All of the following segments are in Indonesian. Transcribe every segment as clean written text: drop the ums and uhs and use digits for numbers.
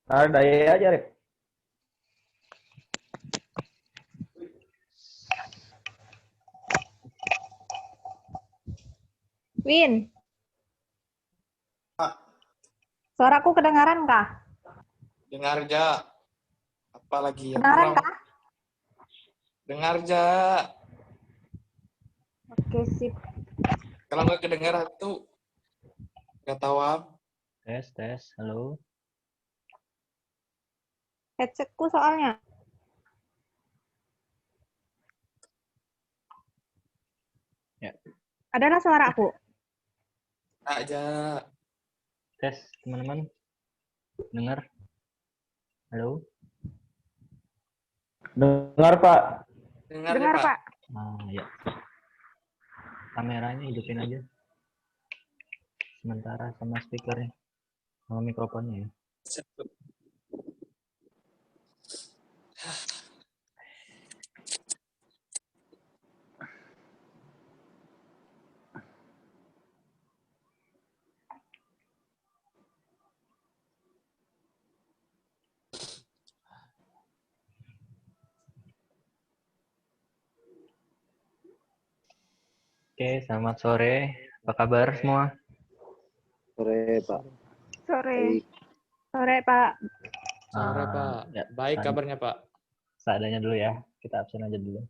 Ada ya aja, Rip. Win, Pak, suaraku kedengaran kah? dengar ja. Apalagi yang Kedengaran kurang. kah? Dengar ja. Oke, sip. Kalau nggak kedengaran tuh nggak tahu apa. Tes, halo. Headsetku soalnya. Ya. Adalah suaraku. Aja. Tes, teman-teman. Dengar? Halo? Dengar, Pak. Dengar ya, Dengar, Pak. Pak. Nah, ya. Kameranya hidupin aja. Sementara sama speakernya. Sama mikrofonnya ya. Oke, selamat sore. Apa kabar semua? Sore, Pak. Sore. Baik. Sore, Pak. Sore, Pak. Ya, Baik kabarnya, Pak. seadanya dulu ya. Kita absen aja dulu.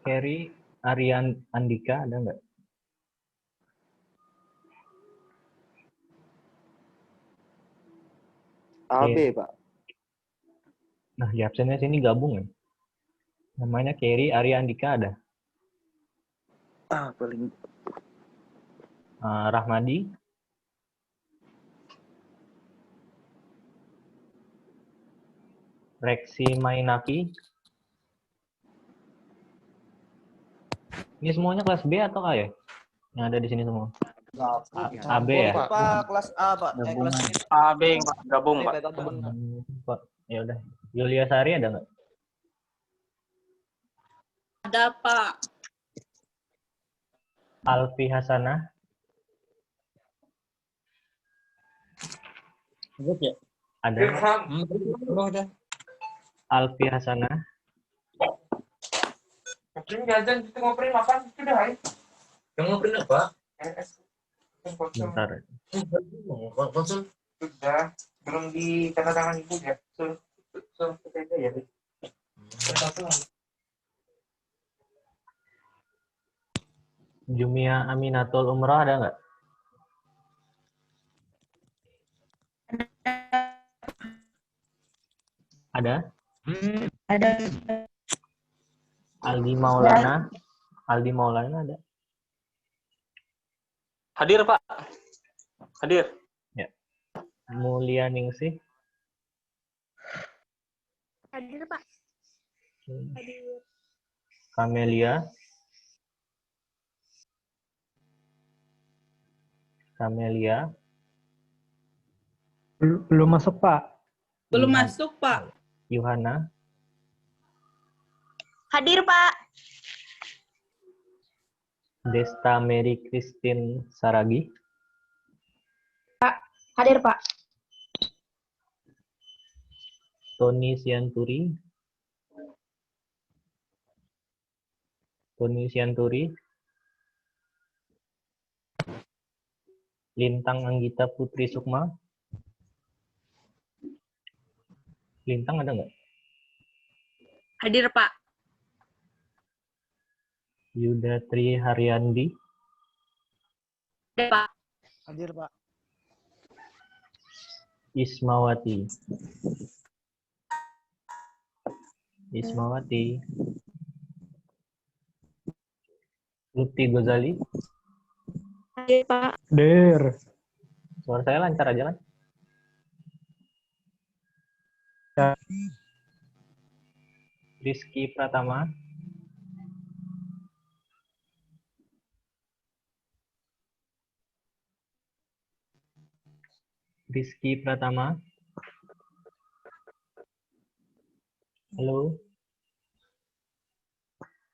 Kerry Aryan Andika ada nggak? AB, Pak. Nah, di absennya sini gabung ya. Namanya Kerry Arya Andika ada. Paling Rahmadi. Reksi Mainaki. Ini semuanya kelas B atau A ya? Yang ada di sini semua. AB ya? Pak. Pak, kelas A, Pak. Kelas AB, Pak. Gabung, Pak. Pak, ya udah. Yulia Sari ada nggak? Ada, Pak. Alfi Hasanah. Ada. Alfi Hasanah. Jajan kita ngobrolin makan sudah, hai. Yang ngobrolin apa? Bentar. Konsul sudah belum ditandatangan ibu ya. Suruh kita aja ya. Jumia Aminatul Umrah ada nggak? Ada. Ada. Aldi Maulana. Aldi Maulana ada. Hadir, Pak. Hadir. Ya. Mulia Ningsih. Hadir, Pak. Hadir. Kamelia. Kamelia. Belum masuk, Pak. Belum masuk, Pak. Yohana. Hadir, Pak. Desta Mary Christine Saragi. Hadir, Pak. Tony Sianturi. Tony Sianturi. Lintang Anggita Putri Sukma. Lintang ada nggak? Hadir, Pak. Yuda Tri Haryandi. Ada, Pak. Hadir, Pak. Ismawati. Ismawati. Lutfi Gozali. Hadir, Pak. Hadir. Suara saya lancar aja kan? Ya. Rizky Pratama. Rizky Pratama. Halo.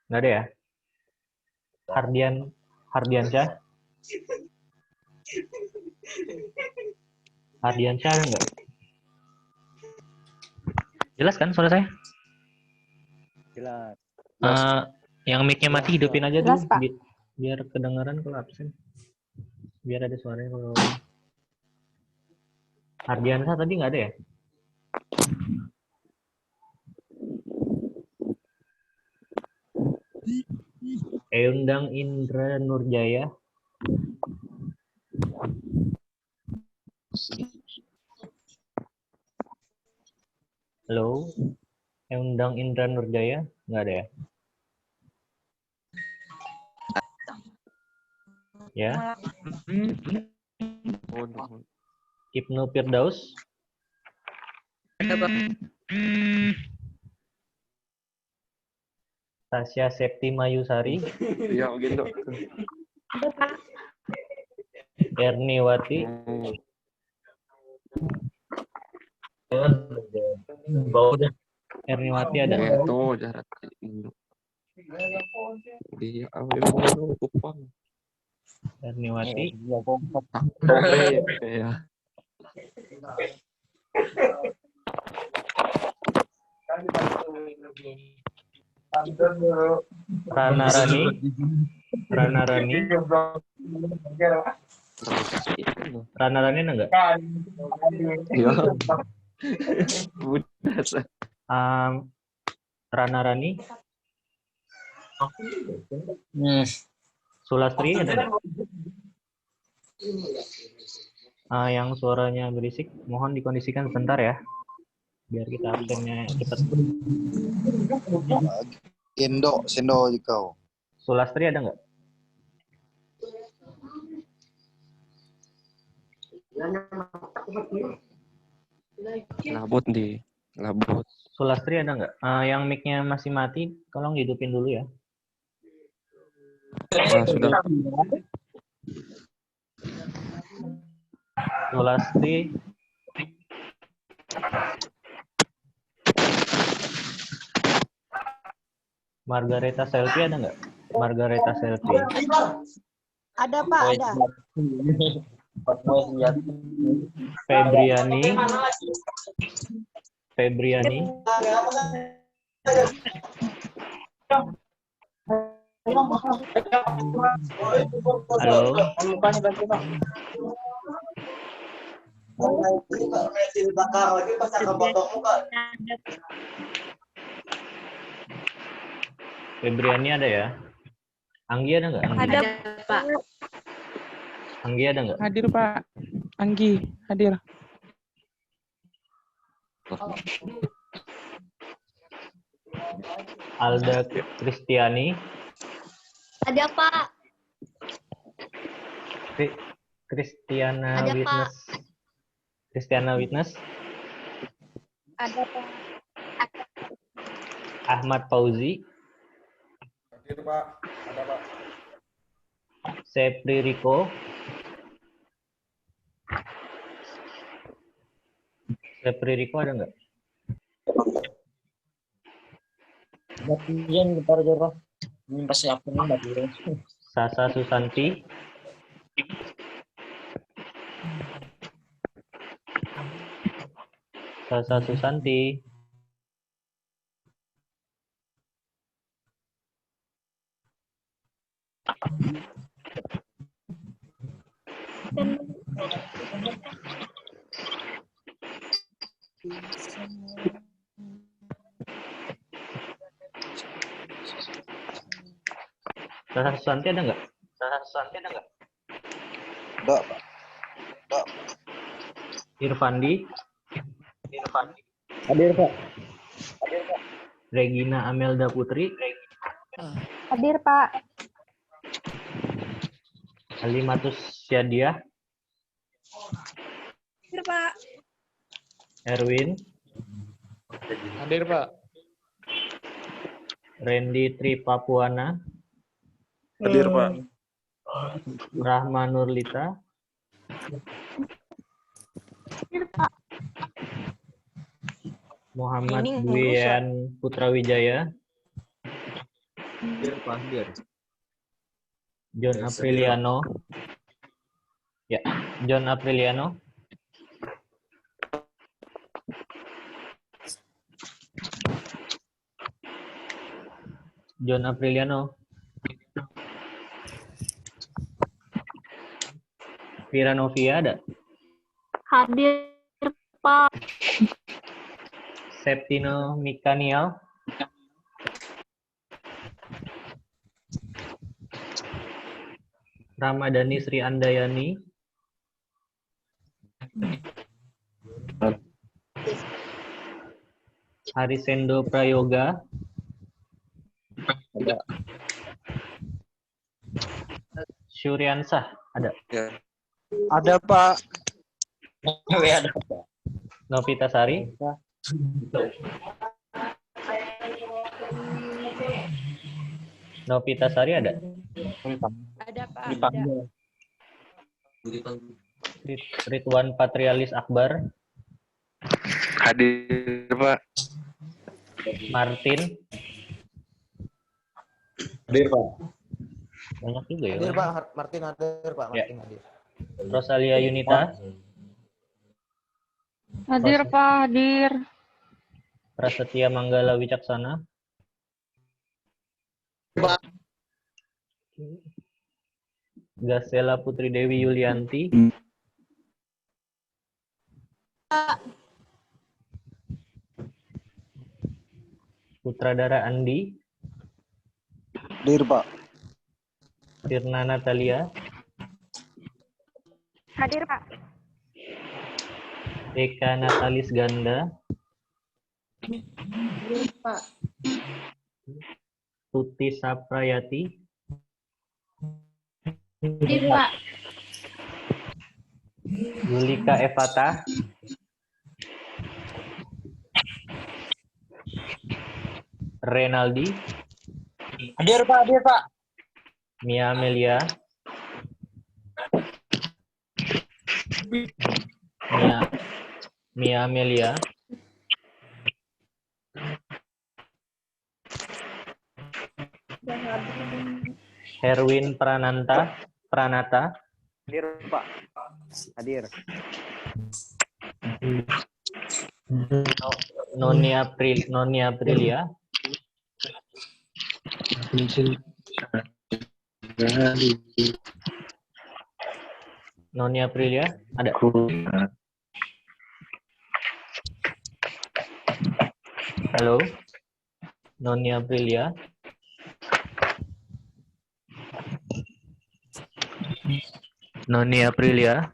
Nggak ada ya? Hardiansyah. Ardiansyah ada nggak? Jelas kan suara saya? Jelas. Yang mic-nya mati hidupin aja Jelas, dulu Pak. biar kedengaran kalau absen. Biar ada suaranya kalau Ardiansyah tadi nggak ada ya? Eundang Indra Nurjaya. Halo, Eundang Indra Nurjaya nggak ada ya? Ya. Ibnu Firdaus. Ada, Pak. Tasya Septi Mayusari. Iya, gitu. Ada, Pak. Erniwati. Erniwati ada. Itu jarak induk. Dia awal kupang. Erniwati. Ya. Rana Rani. Rana Rani. Rana Rani ada nggak? Iya. Budak. Rana Rani. Sulastri ada nggak? Yang suaranya berisik, mohon dikondisikan sebentar ya, biar kita absennya cepat. Sendo kau. Sulastri ada nggak? Labut di. Labut. Sulastri ada nggak? Yang mic-nya masih mati, tolong hidupin dulu ya. Nah, sudah. Sulastri. Margareta Selfie ada nggak? Margareta Selfie. Ada, Pak. Ada. Febriani. Febriani. Halo. Febriani ada ya? Anggi ada nggak? Anggi? Ada, Pak. Anggi ada nggak? Hadir Pak. Anggi, hadir. Alda Kristiani. Ada, Pak. Kristiana Ada, Witness. Kristiana Witness. Ada, Pak. Ahmad Fauzi. Hadir, Pak. Ada, Pak. Sepri Riko. Sepri Riko ada nggak? Sasa Susanti. Sasa Susanti. Sasa Susanti ada nggak? Sasa Susanti ada nggak? Enggak, Pak. Irfandi. Irfandi. Hadir, Pak. Regina Amelda Putri. Hadir, Pak. Halimatus Syadiah. Hadir, Pak. Erwin. Hadir, Pak. Randy Tri Papuana. Hadir, Pak. Rahma Nurlita. Hadir, Pak. Muhammad Ini Duyan Putra Wijaya. Hadir, Pak. Hadir. John Apriliano. Ya, John Apriliano. John Apriliano. Vira Novia ada? Hadir, Pak. Septino Mikaniel. Ramadhani Sri Andayani. Harisendo Prayoga. Syuriansah ada? Ada Pak. Novita Sari. Novita Sari ada? Ada, Pak. Ridwan Patrialis Akbar. Hadir Pak. Martin. Hadir Pak. Banyak juga ya. Hadir Pak, Martin hadir Pak, Ya. Martin hadir. Rosalia Yunita. Hadir, Pak. Hadir. Prasetya Manggala Wicaksana. Gasela Putri Dewi Yulianti. Putradara Andi. Hadir Pak. Tirna Natalia. Hadir, Pak. Eka Natalis Ganda. Pak. Tuti Saprayati. Hadir, Pak. Yulika Evata. Renaldi. Hadir Pak, hadir Pak. Mia Amelia. Mia Amelia. Herwin Pranata. Hadir Pak. Hadir. Noni Aprilia. Noni Aprilia ada? Halo, Noni Aprilia. Noni Aprilia.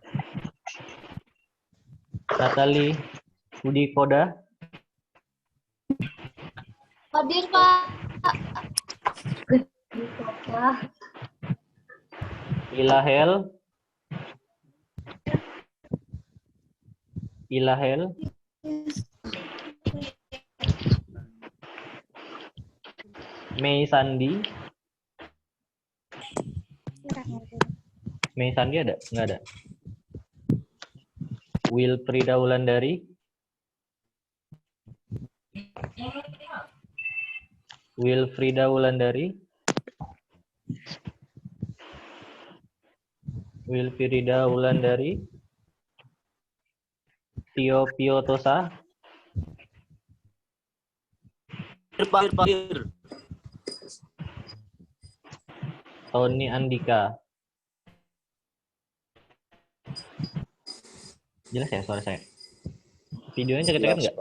Natali Budi Koda. Hadir, Pak. Ilahel. Mei Sandi. Mei Sandi ada? Nggak ada. Wilfrida Wulandari. Wilfrida Wulandari. Tio Piotosa. Tony Andika. Jelas ya suara saya? Videonya ceket-ceket nggak?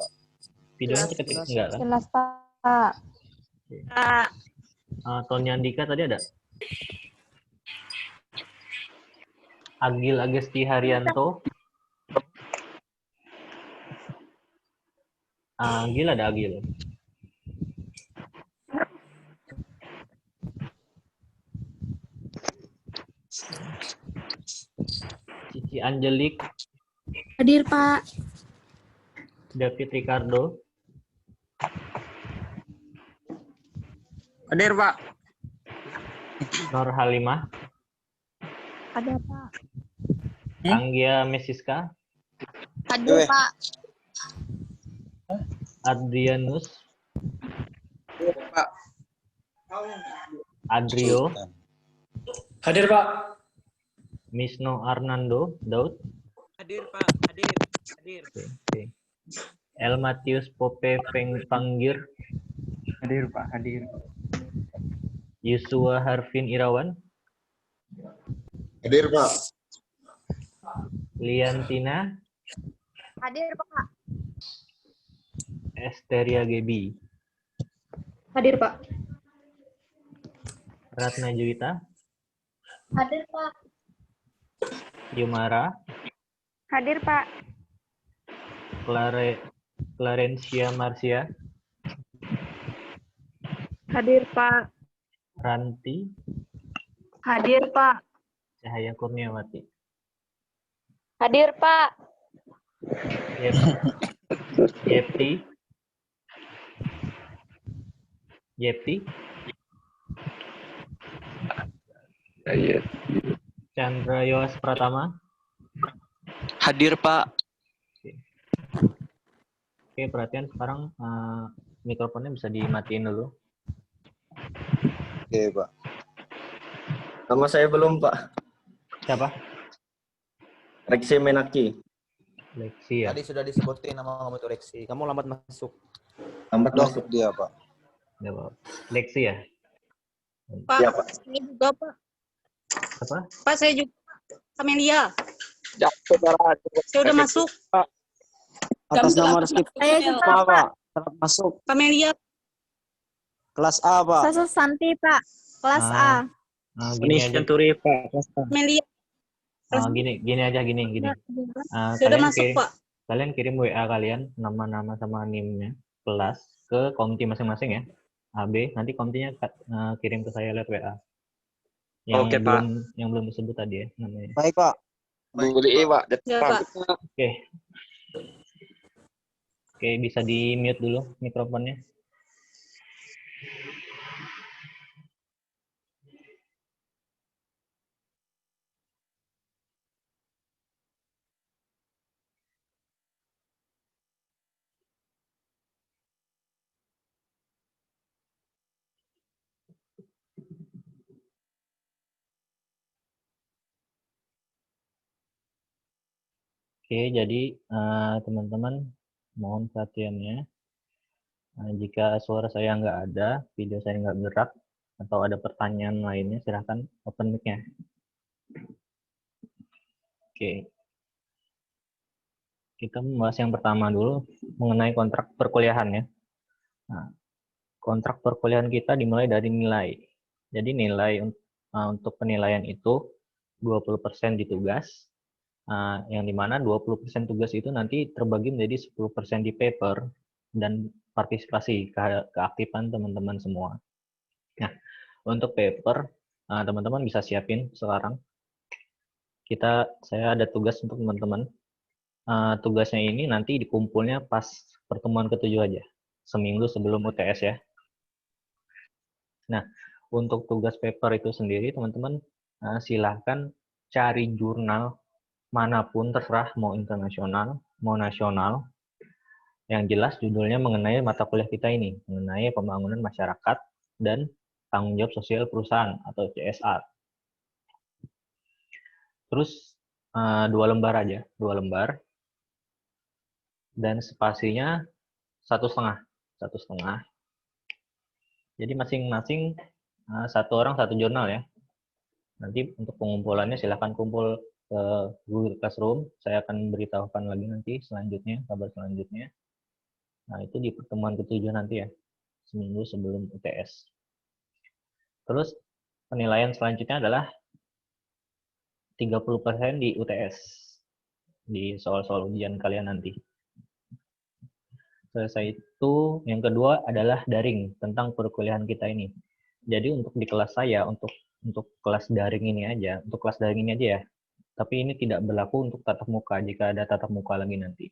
Videonya ceket-ceket nggak kan? Jelas, Pak. Pak. Tony Andika tadi ada? Agil Agesti Haryanto. Agil ada Agil. Cici Angelik. Hadir, Pak. David Ricardo. Hadir, Pak. Nur Halimah. Ada, Pak. Anggia Mesiska. Hadir, Pak. Adrianus. Pak. Adrio. Hadir Pak. Misno Arnando Daud. Hadir, Pak. Hadir. Oke. El Matius Pope Panggir. Hadir Pak, hadir. Yusua Harvin Irawan, Hadir, Pak. Liantina Hadir Pak. Esteria Gebi, Hadir Pak. Ratna Juwita, Hadir Pak. Yumara, Hadir Pak. Clarencia Marcia, Hadir Pak. Ranti, Hadir Pak. Cahaya Kurniawati. Hadir Pak. Yepti, Iya. Chandra Yos Pratama. Hadir, Pak. Oke, perhatian sekarang mikrofonnya bisa dimatiin dulu. Oke, Pak. Nama saya belum, Pak. Siapa? Reksi Menaki. Lexi ya. Tadi sudah disebutin nama kamu tuh Reksi. Kamu lambat masuk. Lambat masuk dia, Pak. Ya, Pak. Lexi ya. Pak, Iya, Pak. saya juga Pak. Apa? Pak, saya juga. Kamelia. Ya, saudara. Saya udah masuk. Atas nama Rizky Saya juga Pak. Telat masuk. Kamelia. Kelas A, Pak. Sasa Santi Pak. Kelas Ah. A. Gini aja. Pak. Kelas A. Kamelia. Gini aja gini. Saya udah masuk Pak. Kalian kirim WA kalian nama-nama sama NIM-nya kelas ke komti masing-masing ya. AB nanti komtinya kirim ke saya lewat WA. Yang Oke, Pak. yang belum disebut tadi ya namanya. Baik, Pak. Budi Pak. Ya Pak. Oke, bisa di mute dulu mikrofonnya. Oke, jadi teman-teman mohon perhatiannya. Jika suara saya nggak ada, video saya nggak gerak, atau ada pertanyaan lainnya, silahkan open mic-nya. Oke. Kita membahas yang pertama dulu mengenai kontrak perkuliahan ya. Nah, kontrak perkuliahan kita dimulai dari nilai. Jadi nilai untuk penilaian itu 20% di tugas, yang dimana 20% tugas itu nanti terbagi menjadi 10% di paper dan partisipasi keaktifan teman-teman semua. Nah, untuk paper teman-teman bisa siapin sekarang. Saya ada tugas untuk teman-teman. Tugasnya ini nanti dikumpulnya pas pertemuan ke-7 aja, seminggu sebelum UTS ya. Nah, untuk tugas paper itu sendiri teman-teman silahkan cari jurnal manapun terserah, mau internasional, mau nasional. Yang jelas judulnya mengenai mata kuliah kita ini, mengenai pembangunan masyarakat dan tanggung jawab sosial perusahaan atau CSR. Terus 2 lembar aja, 2 lembar. Dan spasinya 1,5. Jadi masing-masing 1 orang 1 jurnal ya. Nanti untuk pengumpulannya silahkan kumpul ke Google Classroom. Saya akan beritahukan lagi nanti selanjutnya, kabar selanjutnya. Nah, itu di pertemuan ke-7 nanti ya, seminggu sebelum UTS. Terus penilaian selanjutnya adalah 30% di UTS, di soal-soal ujian kalian nanti. Selesai itu, yang kedua adalah daring tentang perkuliahan kita ini. Jadi untuk di kelas saya, untuk kelas daring ini aja, ya. Tapi ini tidak berlaku untuk tatap muka, jika ada tatap muka lagi nanti.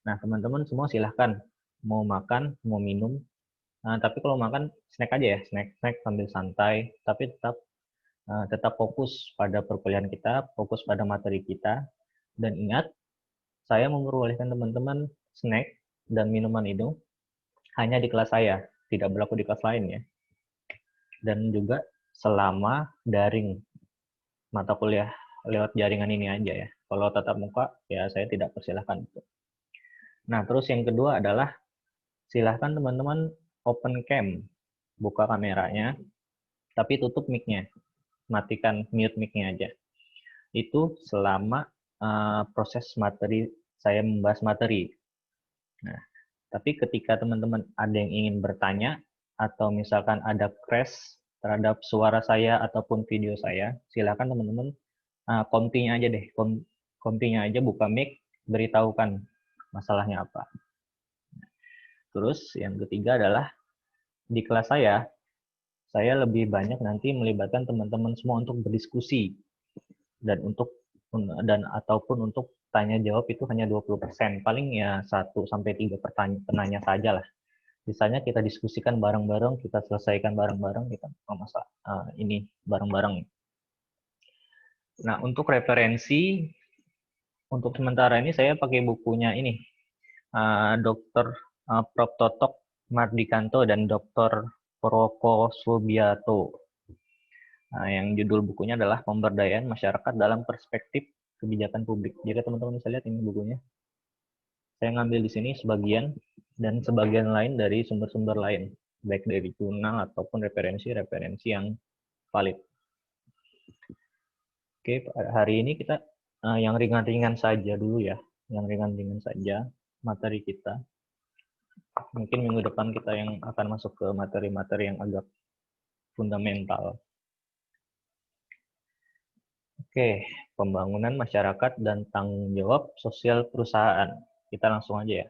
Nah, teman-teman semua silahkan mau makan, mau minum. Tapi kalau makan, snack aja ya, snack sambil santai. Tapi tetap fokus pada perkuliahan kita, fokus pada materi kita. Dan ingat, saya memperbolehkan teman-teman snack dan minuman itu hanya di kelas saya, tidak berlaku di kelas lain ya. Dan juga selama daring mata kuliah lewat jaringan ini aja ya. Kalau tatap muka, ya saya tidak persilahkan itu. Nah, terus yang kedua adalah silahkan teman-teman open cam, buka kameranya. tapi tutup mic-nya, matikan mute mic-nya aja. Itu selama proses materi, saya membahas materi. Nah, tapi ketika teman-teman ada yang ingin bertanya, atau misalkan ada crash terhadap suara saya ataupun video saya, silakan teman-teman kontinya aja deh, kontinya aja, buka mic, beritahukan masalahnya apa. Terus yang ketiga adalah di kelas saya lebih banyak nanti melibatkan teman-teman semua untuk berdiskusi dan ataupun untuk tanya jawab itu hanya 20%, paling ya 1-3 penanya saja lah. Sisanya kita diskusikan bareng-bareng, kita selesaikan bareng-bareng, kita ini bareng-bareng. Nah, untuk referensi, untuk sementara ini saya pakai bukunya ini, Dr. Prof. Totok Mardikanto dan Dr. Proko Subiato. Nah, yang judul bukunya adalah Pemberdayaan Masyarakat dalam Perspektif Kebijakan Publik. Jika teman-teman bisa lihat ini bukunya. Saya ngambil di sini sebagian dan sebagian lain dari sumber-sumber lain, baik dari jurnal ataupun referensi-referensi yang valid. Oke, hari ini kita yang ringan-ringan saja dulu ya, yang ringan-ringan saja materi kita. Mungkin minggu depan kita yang akan masuk ke materi-materi yang agak fundamental. Oke, pembangunan masyarakat dan tanggung jawab sosial perusahaan. Kita langsung aja ya.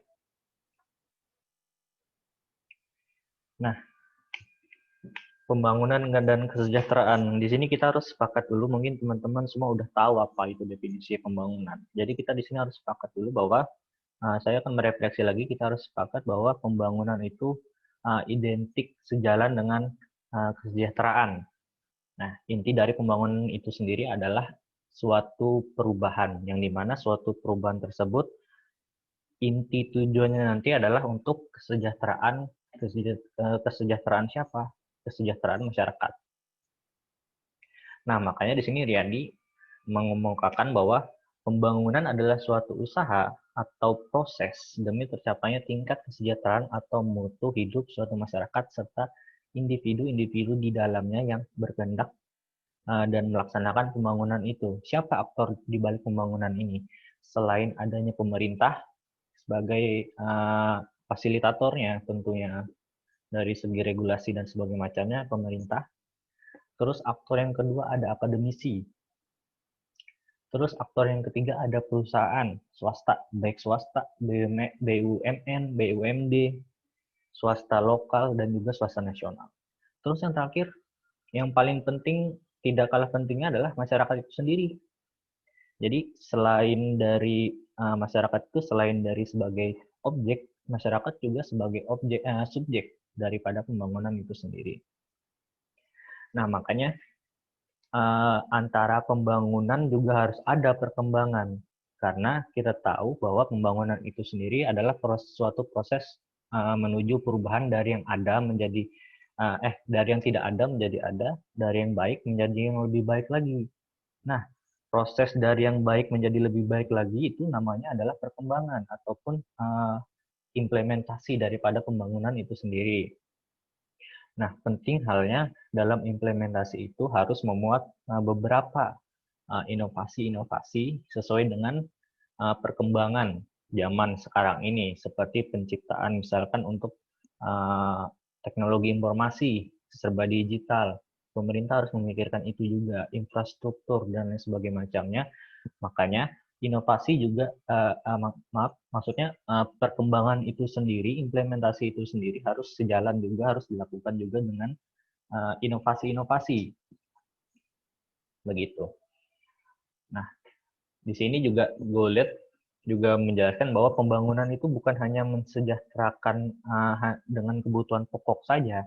Nah, pembangunan dan kesejahteraan. Di sini kita harus sepakat dulu, mungkin teman-teman semua udah tahu apa itu definisi pembangunan. Jadi kita di sini harus sepakat dulu bahwa saya akan merefleksi lagi, kita harus sepakat bahwa pembangunan itu identik sejalan dengan kesejahteraan. Nah, inti dari pembangunan itu sendiri adalah suatu perubahan, yang dimana suatu perubahan tersebut inti tujuannya nanti adalah untuk kesejahteraan siapa? Kesejahteraan masyarakat. Nah, makanya di sini Riyadi mengemukakan bahwa pembangunan adalah suatu usaha atau proses demi tercapainya tingkat kesejahteraan atau mutu hidup suatu masyarakat serta individu-individu di dalamnya yang berkehendak dan melaksanakan pembangunan itu. Siapa aktor di balik pembangunan ini? Selain adanya pemerintah sebagai fasilitatornya tentunya dari segi regulasi dan sebagainya macamnya, pemerintah. Terus aktor yang kedua ada akademisi. Terus aktor yang ketiga ada perusahaan swasta, baik swasta, BUMN, BUMD, swasta lokal, dan juga swasta nasional. Terus yang terakhir, yang paling penting, tidak kalah pentingnya adalah masyarakat itu sendiri. Jadi selain dari masyarakat itu, selain dari sebagai objek, masyarakat juga sebagai subjek daripada pembangunan itu sendiri. Nah, makanya antara pembangunan juga harus ada perkembangan, karena kita tahu bahwa pembangunan itu sendiri adalah suatu proses menuju perubahan dari yang ada menjadi dari yang tidak ada menjadi ada, dari yang baik menjadi yang lebih baik lagi. Nah, proses dari yang baik menjadi lebih baik lagi itu namanya adalah perkembangan ataupun implementasi daripada pembangunan itu sendiri. Nah, penting halnya dalam implementasi itu harus memuat beberapa inovasi-inovasi sesuai dengan perkembangan zaman sekarang ini, seperti penciptaan misalkan untuk teknologi informasi, serba digital. Pemerintah harus memikirkan itu juga, infrastruktur dan lain sebagainya macamnya. Makanya inovasi juga, maksudnya perkembangan itu sendiri, implementasi itu sendiri harus sejalan juga, harus dilakukan juga dengan inovasi-inovasi. Begitu. Nah, di sini juga gue lihat juga menjelaskan bahwa pembangunan itu bukan hanya mensejahterakan dengan kebutuhan pokok saja,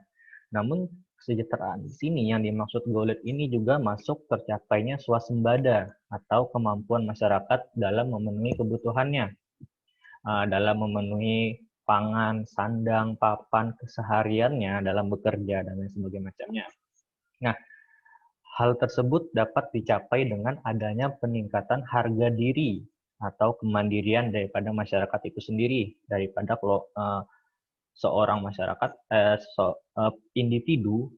namun kesejahteraan di sini yang dimaksud Golet ini juga masuk tercapainya swasembada atau kemampuan masyarakat dalam memenuhi kebutuhannya, dalam memenuhi pangan, sandang, papan, kesehariannya dalam bekerja dan lain sebagainya macamnya. Nah, hal tersebut dapat dicapai dengan adanya peningkatan harga diri atau kemandirian daripada masyarakat itu sendiri, daripada seorang masyarakat, individu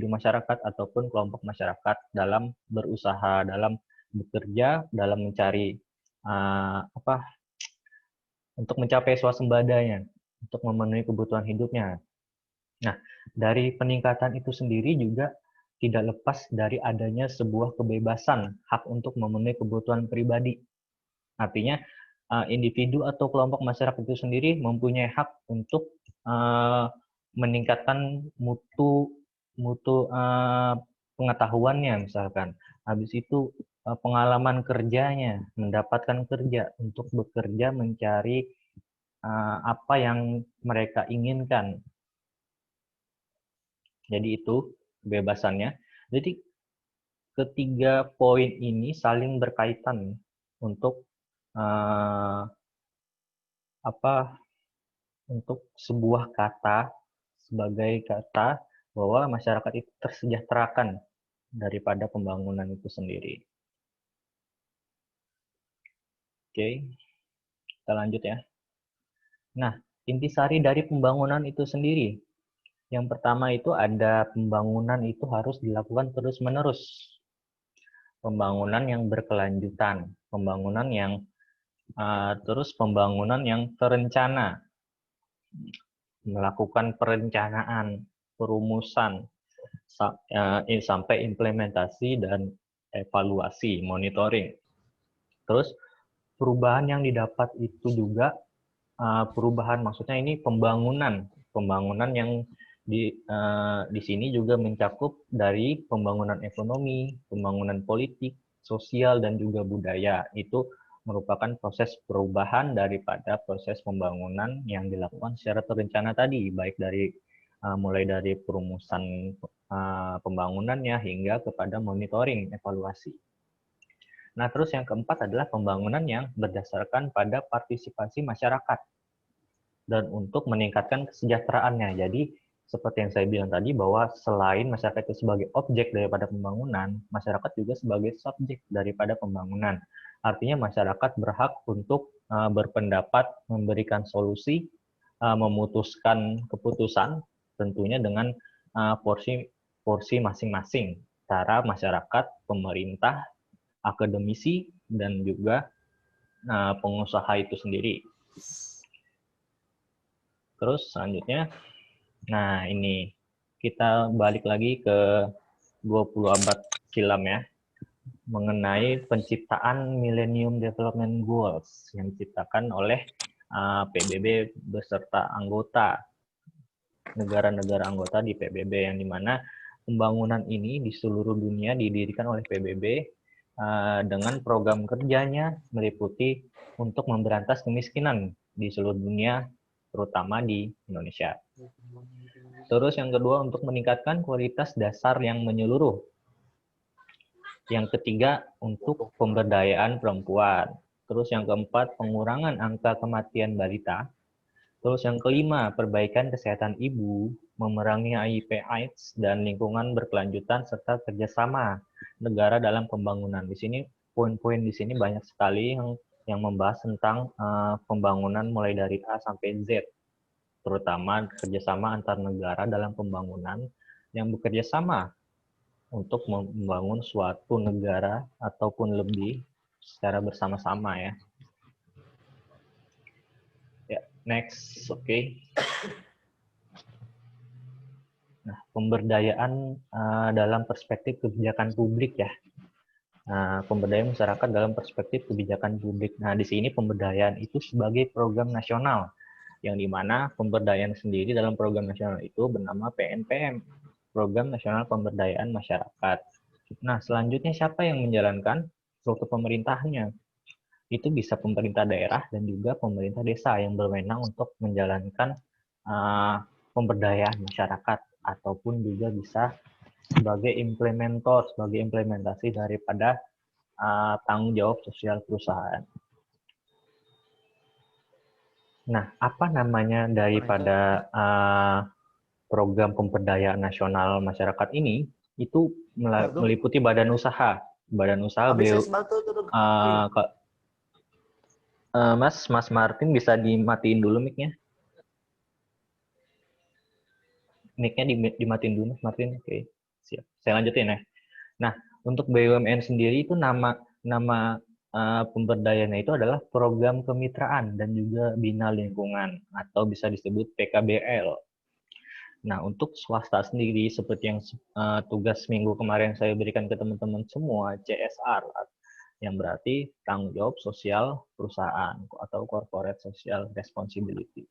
masyarakat ataupun kelompok masyarakat dalam berusaha, dalam bekerja, dalam mencari untuk mencapai swasembadanya, untuk memenuhi kebutuhan hidupnya. Nah, dari peningkatan itu sendiri juga tidak lepas dari adanya sebuah kebebasan hak untuk memenuhi kebutuhan pribadi. Artinya, individu atau kelompok masyarakat itu sendiri mempunyai hak untuk meningkatkan mutu pengetahuannya, misalkan. Habis itu pengalaman kerjanya, mendapatkan kerja untuk bekerja mencari apa yang mereka inginkan. Jadi itu kebebasannya. Jadi ketiga poin ini saling berkaitan untuk untuk sebuah kata sebagai kata bahwa masyarakat itu tersejahterakan daripada pembangunan itu sendiri. Oke, kita lanjut ya. Nah, intisari dari pembangunan itu sendiri. Yang pertama itu ada pembangunan itu harus dilakukan terus-menerus. Pembangunan yang berkelanjutan, pembangunan yang pembangunan yang terencana, melakukan perencanaan, perumusan, sampai implementasi dan evaluasi, monitoring. Terus perubahan yang didapat itu juga perubahan, maksudnya ini pembangunan yang di sini juga mencakup dari pembangunan ekonomi, pembangunan politik, sosial dan juga budaya. Itu merupakan proses perubahan daripada proses pembangunan yang dilakukan secara terencana tadi, baik dari mulai dari perumusan pembangunannya hingga kepada monitoring, evaluasi. Nah, terus yang keempat adalah pembangunan yang berdasarkan pada partisipasi masyarakat dan untuk meningkatkan kesejahteraannya. Jadi, seperti yang saya bilang tadi bahwa selain masyarakat itu sebagai objek daripada pembangunan, masyarakat juga sebagai subjek daripada pembangunan. Artinya masyarakat berhak untuk berpendapat, memberikan solusi, memutuskan keputusan, tentunya dengan porsi masing-masing, antara masyarakat, pemerintah, akademisi, dan juga pengusaha itu sendiri. Terus selanjutnya, nah ini kita balik lagi ke 20 abad silam ya, mengenai penciptaan Millennium Development Goals yang diciptakan oleh PBB beserta anggota, negara-negara anggota di PBB, yang dimana pembangunan ini di seluruh dunia didirikan oleh PBB dengan program kerjanya meliputi untuk memberantas kemiskinan di seluruh dunia, terutama di Indonesia. Terus yang kedua, untuk meningkatkan kualitas dasar yang menyeluruh. Yang ketiga, untuk pemberdayaan perempuan. Terus yang keempat, pengurangan angka kematian balita. Terus yang kelima, perbaikan kesehatan ibu, memerangi HIV/AIDS, dan lingkungan berkelanjutan, serta kerjasama negara dalam pembangunan. Di sini, poin-poin di sini banyak sekali yang membahas tentang pembangunan mulai dari A sampai Z, terutama kerjasama antar negara dalam pembangunan yang bekerja sama untuk membangun suatu negara ataupun lebih secara bersama-sama ya. Ya, next, oke. Nah, pemberdayaan dalam perspektif kebijakan publik ya. Pemberdayaan masyarakat dalam perspektif kebijakan publik. Nah, di sini pemberdayaan itu sebagai program nasional, yang dimana pemberdayaan sendiri dalam program nasional itu bernama PNPM, Program Nasional Pemberdayaan Masyarakat. Nah, selanjutnya siapa yang menjalankan struktur pemerintahnya? Itu bisa pemerintah daerah dan juga pemerintah desa yang berwenang untuk menjalankan pemberdayaan masyarakat, ataupun juga bisa sebagai implementator, sebagai implementasi daripada tanggung jawab sosial perusahaan. Nah, apa namanya daripada program pemberdayaan nasional masyarakat ini? Itu meliputi badan usaha. Badan usaha beliau, Mas Martin bisa dimatiin dulu mic-nya. mic-nya dimatiin dulu, Mas Martin. Oke, siap. Saya lanjutin ya. Nah, untuk BUMN sendiri itu nama pemberdayanya itu adalah program kemitraan dan juga bina lingkungan atau bisa disebut PKBL. Nah, untuk swasta sendiri seperti yang tugas minggu kemarin saya berikan ke teman-teman semua, CSR, yang berarti tanggung jawab sosial perusahaan atau corporate social responsibility.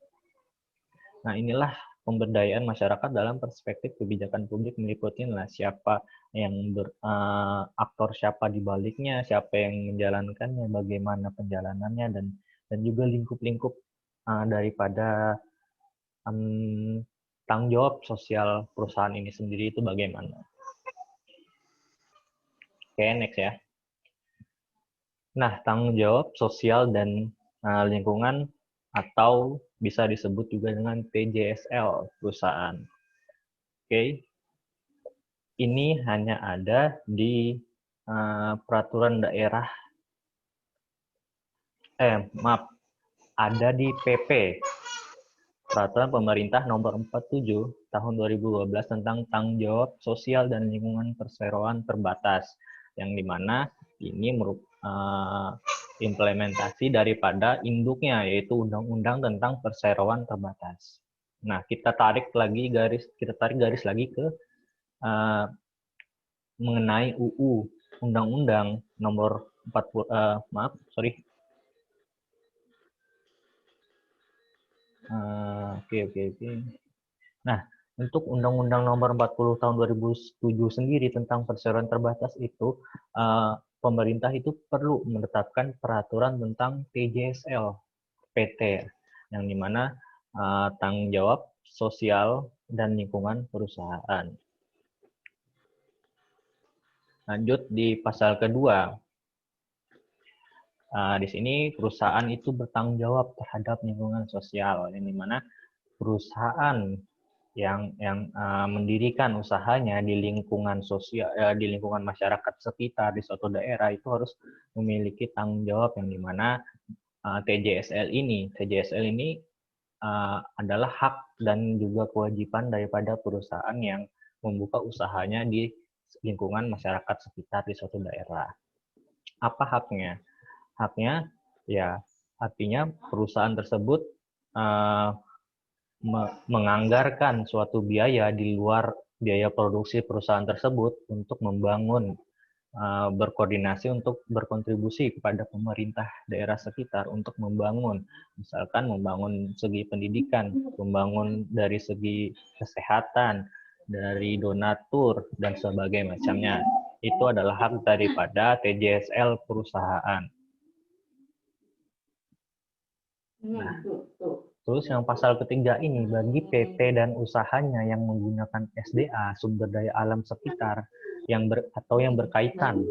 Nah, inilah pemberdayaan masyarakat dalam perspektif kebijakan publik meliputi siapa yang aktor siapa di baliknya, siapa yang menjalankannya, bagaimana penjalanannya, dan juga lingkup-lingkup daripada tanggung jawab sosial perusahaan ini sendiri itu bagaimana. Oke, next ya. Nah, tanggung jawab sosial dan lingkungan atau bisa disebut juga dengan TJSL perusahaan. Oke. Ini hanya ada di peraturan daerah, ada di PP, Peraturan Pemerintah Nomor 47 Tahun 2012 tentang Tanggung Jawab Sosial dan Lingkungan Perseroan Terbatas, yang dimana ini implementasi daripada induknya, yaitu Undang-Undang tentang Perseroan Terbatas. Nah, kita tarik garis lagi ke mengenai UU Undang-Undang Nomor 40 Nah, untuk Undang-Undang Nomor 40 Tahun 2007 sendiri tentang perseroan terbatas itu pemerintah itu perlu menetapkan peraturan tentang TJSL PT yang dimana tanggung jawab sosial dan lingkungan perusahaan. Lanjut di pasal kedua. Di sini perusahaan itu bertanggung jawab terhadap lingkungan sosial, yang dimana perusahaan yang mendirikan usahanya di lingkungan sosial, di lingkungan masyarakat sekitar di suatu daerah itu harus memiliki tanggung jawab, yang dimana TJSL ini adalah hak dan juga kewajiban daripada perusahaan yang membuka usahanya di lingkungan masyarakat sekitar di suatu daerah. Apa haknya? Haknya ya artinya perusahaan tersebut menganggarkan suatu biaya di luar biaya produksi perusahaan tersebut untuk membangun, berkoordinasi untuk berkontribusi kepada pemerintah daerah sekitar untuk membangun, misalkan membangun segi pendidikan, membangun dari segi kesehatan, dari donatur dan sebagainya macamnya. Itu adalah hak daripada TJSL perusahaan. Nah, terus yang pasal ketiga ini bagi PT dan usahanya yang menggunakan SDA sumber daya alam sekitar atau yang berkaitan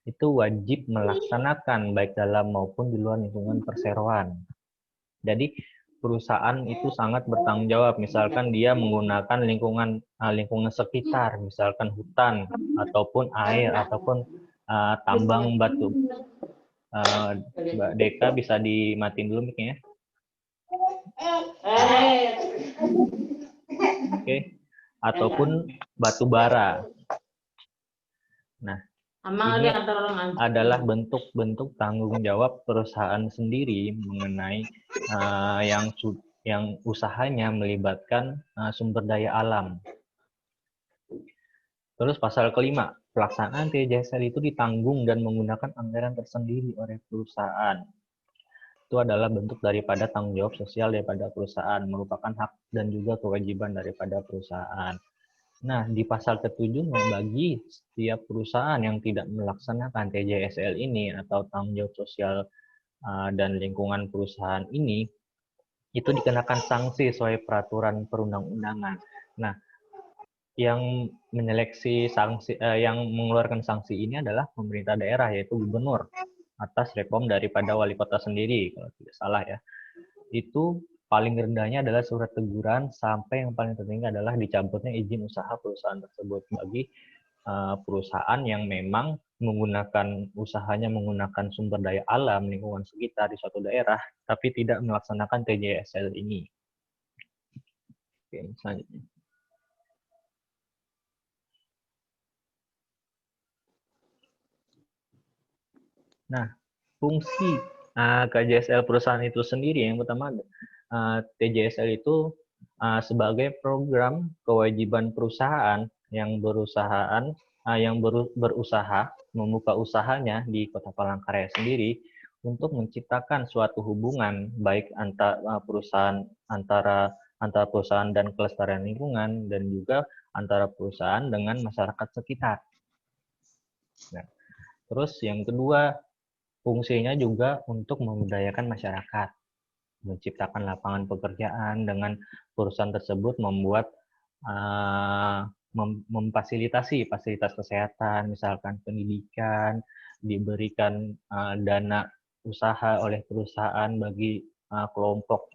itu wajib melaksanakan baik dalam maupun di luar lingkungan perseroan. Jadi perusahaan itu sangat bertanggung jawab, misalkan dia menggunakan lingkungan sekitar, misalkan hutan ataupun air ataupun tambang batu. Mbak Deka bisa dimatiin dulu mic-nya. Oke. Ataupun batu bara. Nah, ini adalah bentuk-bentuk tanggung jawab perusahaan sendiri mengenai yang usahanya melibatkan sumber daya alam. Terus pasal kelima, pelaksanaan TJSL itu ditanggung dan menggunakan anggaran tersendiri oleh perusahaan. Itu adalah bentuk daripada tanggung jawab sosial daripada perusahaan, merupakan hak dan juga kewajiban daripada perusahaan. Nah, di pasal ke-7 bagi setiap perusahaan yang tidak melaksanakan TJSL ini atau tanggung jawab sosial dan lingkungan perusahaan ini, itu dikenakan sanksi sesuai peraturan perundang-undangan. Nah, yang menyeleksi sanksi, yang mengeluarkan sanksi ini adalah pemerintah daerah, yaitu gubernur atas rekom daripada wali kota sendiri, kalau tidak salah ya. Itu paling rendahnya adalah surat teguran, sampai yang paling tertinggi adalah dicabutnya izin usaha perusahaan tersebut bagi perusahaan yang memang menggunakan usahanya menggunakan sumber daya alam lingkungan sekitar di suatu daerah, tapi tidak melaksanakan TJSL ini. Oke, selanjutnya. Nah, fungsi KJSL perusahaan itu sendiri yang pertama, TJSL itu sebagai program kewajiban perusahaan yang berusaha membuka usahanya di Kota Palangkaraya sendiri untuk menciptakan suatu hubungan baik antara perusahaan dan kelestarian lingkungan, dan juga antara perusahaan dengan masyarakat sekitar. Nah, terus yang kedua, fungsinya juga untuk memberdayakan masyarakat, menciptakan lapangan pekerjaan dengan perusahaan tersebut membuat memfasilitasi fasilitas kesehatan, misalkan pendidikan, diberikan dana usaha oleh perusahaan bagi kelompok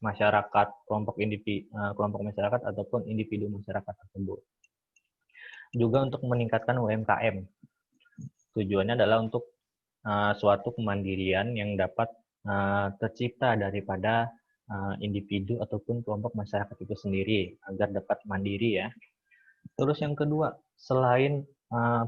masyarakat, kelompok masyarakat ataupun individu masyarakat tersebut. Juga untuk meningkatkan UMKM. Tujuannya adalah untuk suatu kemandirian yang dapat tercipta daripada individu ataupun kelompok masyarakat itu sendiri agar dapat mandiri ya. Terus yang kedua, selain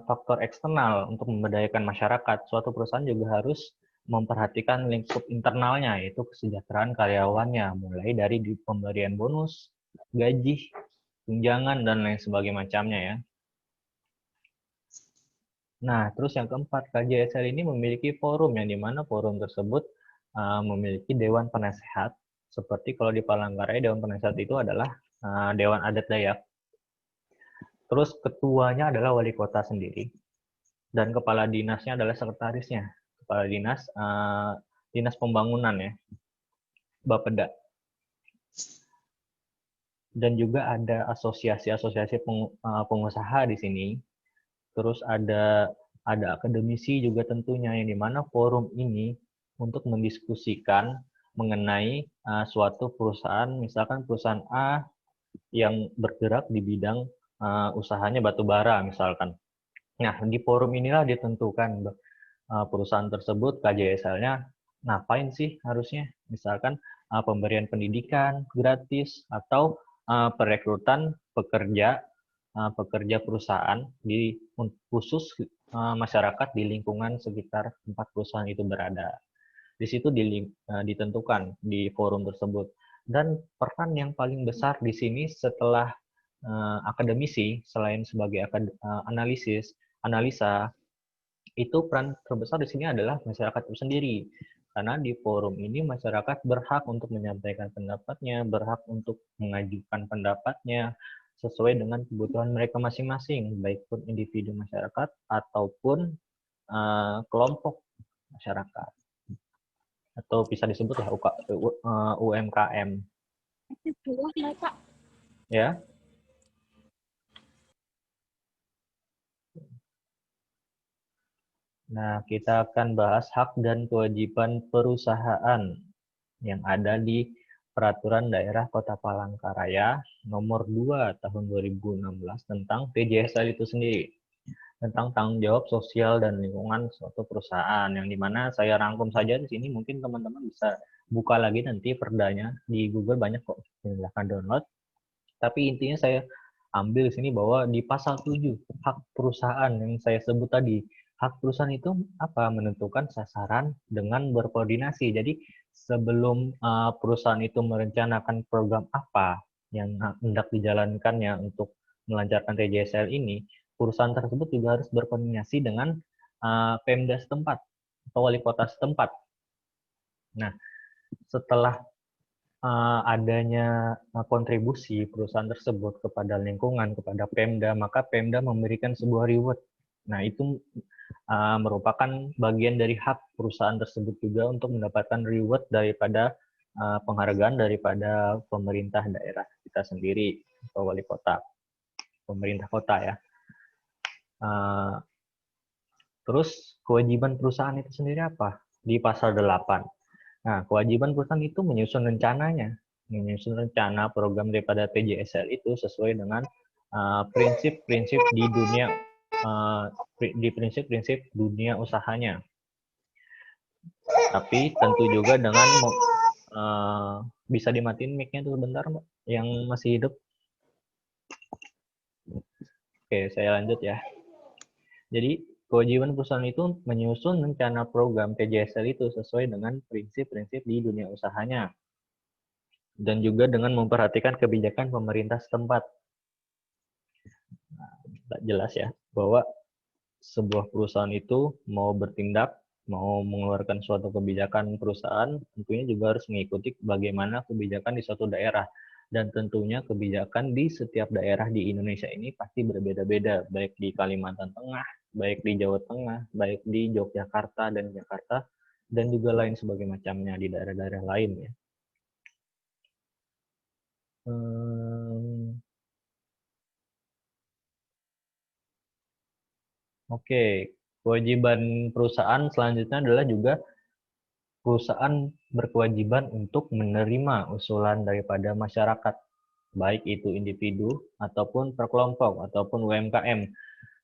faktor eksternal untuk memberdayakan masyarakat, suatu perusahaan juga harus memperhatikan lingkup internalnya, yaitu kesejahteraan karyawannya, mulai dari pemberian bonus, gaji, tunjangan, dan lain sebagainya macamnya ya. Nah, terus yang keempat, KJSL ini memiliki forum, yang dimana forum tersebut memiliki Dewan Penasehat. Seperti kalau di Palangkaraya, Dewan Penasehat itu adalah Dewan Adat Dayak. Terus ketuanya adalah wali kota sendiri. Dan kepala dinasnya adalah sekretarisnya. Kepala dinas, dinas pembangunan ya, Bapeda. Dan juga ada asosiasi-asosiasi pengusaha di sini. Terus ada akademisi juga tentunya, yang dimana forum ini untuk mendiskusikan mengenai suatu perusahaan, misalkan perusahaan A yang bergerak di bidang usahanya batu bara misalkan. Nah, di forum inilah ditentukan perusahaan tersebut KJSL-nya ngapain sih harusnya, misalkan pemberian pendidikan gratis atau perekrutan pekerja perusahaan di khusus masyarakat di lingkungan sekitar tempat perusahaan itu berada. Di situ ditentukan di forum tersebut. Dan peran yang paling besar di sini setelah akademisi, selain sebagai analisa, itu peran terbesar di sini adalah masyarakat itu sendiri. Karena di forum ini masyarakat berhak untuk menyampaikan pendapatnya, berhak untuk mengajukan pendapatnya sesuai dengan kebutuhan mereka masing-masing, baik pun individu masyarakat ataupun kelompok masyarakat. Atau bisa disebut lah UMKM. Ya. Nah, kita akan bahas hak dan kewajiban perusahaan yang ada di Peraturan Daerah Kota Palangkaraya Nomor 2 Tahun 2016 tentang TJSL itu sendiri. Tentang tanggung jawab sosial dan lingkungan suatu perusahaan, yang dimana saya rangkum saja di sini. Mungkin teman-teman bisa buka lagi nanti perdanya di Google, banyak kok, silahkan download. Tapi intinya saya ambil di sini bahwa di pasal 7 hak perusahaan yang saya sebut tadi, hak perusahaan itu apa? Menentukan sasaran dengan berkoordinasi. Jadi sebelum perusahaan itu merencanakan program apa yang hendak dijalankannya untuk melancarkan TJSL ini, perusahaan tersebut juga harus berkoordinasi dengan Pemda setempat atau wali kota setempat. Nah, setelah adanya kontribusi perusahaan tersebut kepada lingkungan, kepada Pemda, maka Pemda memberikan sebuah reward. Nah, itu merupakan bagian dari hak perusahaan tersebut juga untuk mendapatkan reward daripada penghargaan daripada pemerintah daerah kita sendiri atau wali kota, pemerintah kota ya. Terus kewajiban perusahaan itu sendiri apa? Di pasal 8. Nah, kewajiban perusahaan itu menyusun rencana program daripada TJSL itu sesuai dengan prinsip-prinsip di dunia prinsip-prinsip dunia usahanya. Tapi tentu juga dengan bisa dimatiin mic-nya tuh sebentar, Mbak, yang masih hidup. Oke, saya lanjut ya. Jadi kewajiban perusahaan itu menyusun rencana program TJSL itu sesuai dengan prinsip-prinsip di dunia usahanya. Dan juga dengan memperhatikan kebijakan pemerintah setempat. Nah, jelas ya, bahwa sebuah perusahaan itu mau bertindak, mau mengeluarkan suatu kebijakan perusahaan, tentunya juga harus mengikuti bagaimana kebijakan di suatu daerah. Dan tentunya kebijakan di setiap daerah di Indonesia ini pasti berbeda-beda, baik di Kalimantan Tengah, baik di Jawa Tengah, baik di Yogyakarta dan Jakarta, dan juga lain sebagai macamnya di daerah-daerah lain ya. Oke, kewajiban perusahaan selanjutnya adalah juga perusahaan berkewajiban untuk menerima usulan daripada masyarakat, baik itu individu ataupun per kelompok ataupun UMKM,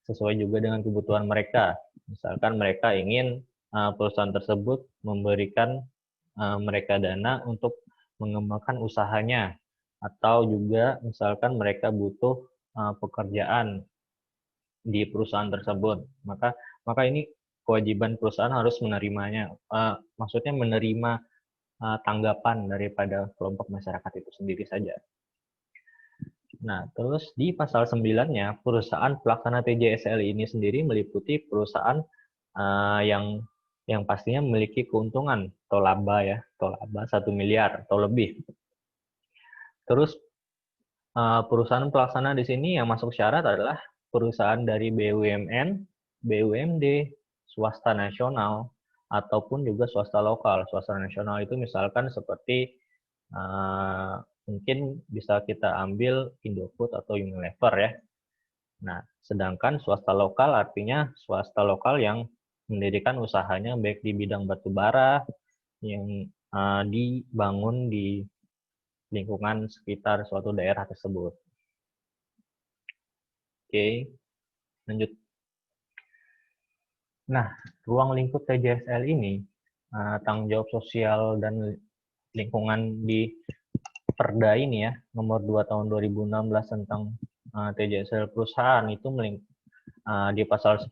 sesuai juga dengan kebutuhan mereka. Misalkan mereka ingin perusahaan tersebut memberikan mereka dana untuk mengembangkan usahanya, atau juga misalkan mereka butuh pekerjaan di perusahaan tersebut, maka ini kewajiban perusahaan harus menerimanya, maksudnya menerima tanggapan daripada kelompok masyarakat itu sendiri saja. Nah, terus di pasal 9-nya, perusahaan pelaksana TJSL ini sendiri meliputi perusahaan yang pastinya memiliki keuntungan atau laba 1 miliar atau lebih. Terus perusahaan pelaksana di sini yang masuk syarat adalah perusahaan dari BUMN, BUMD, swasta nasional, ataupun juga swasta lokal. Swasta nasional itu misalkan seperti mungkin bisa kita ambil Indofood atau Unilever ya. Nah, sedangkan swasta lokal artinya swasta lokal yang mendirikan usahanya baik di bidang batu bara yang dibangun di lingkungan sekitar suatu daerah tersebut. Oke, lanjut. Nah, ruang lingkup TJSL ini, tanggung jawab sosial dan lingkungan di Perda ini ya, nomor 2 tahun 2016 tentang TJSL perusahaan itu di pasal 10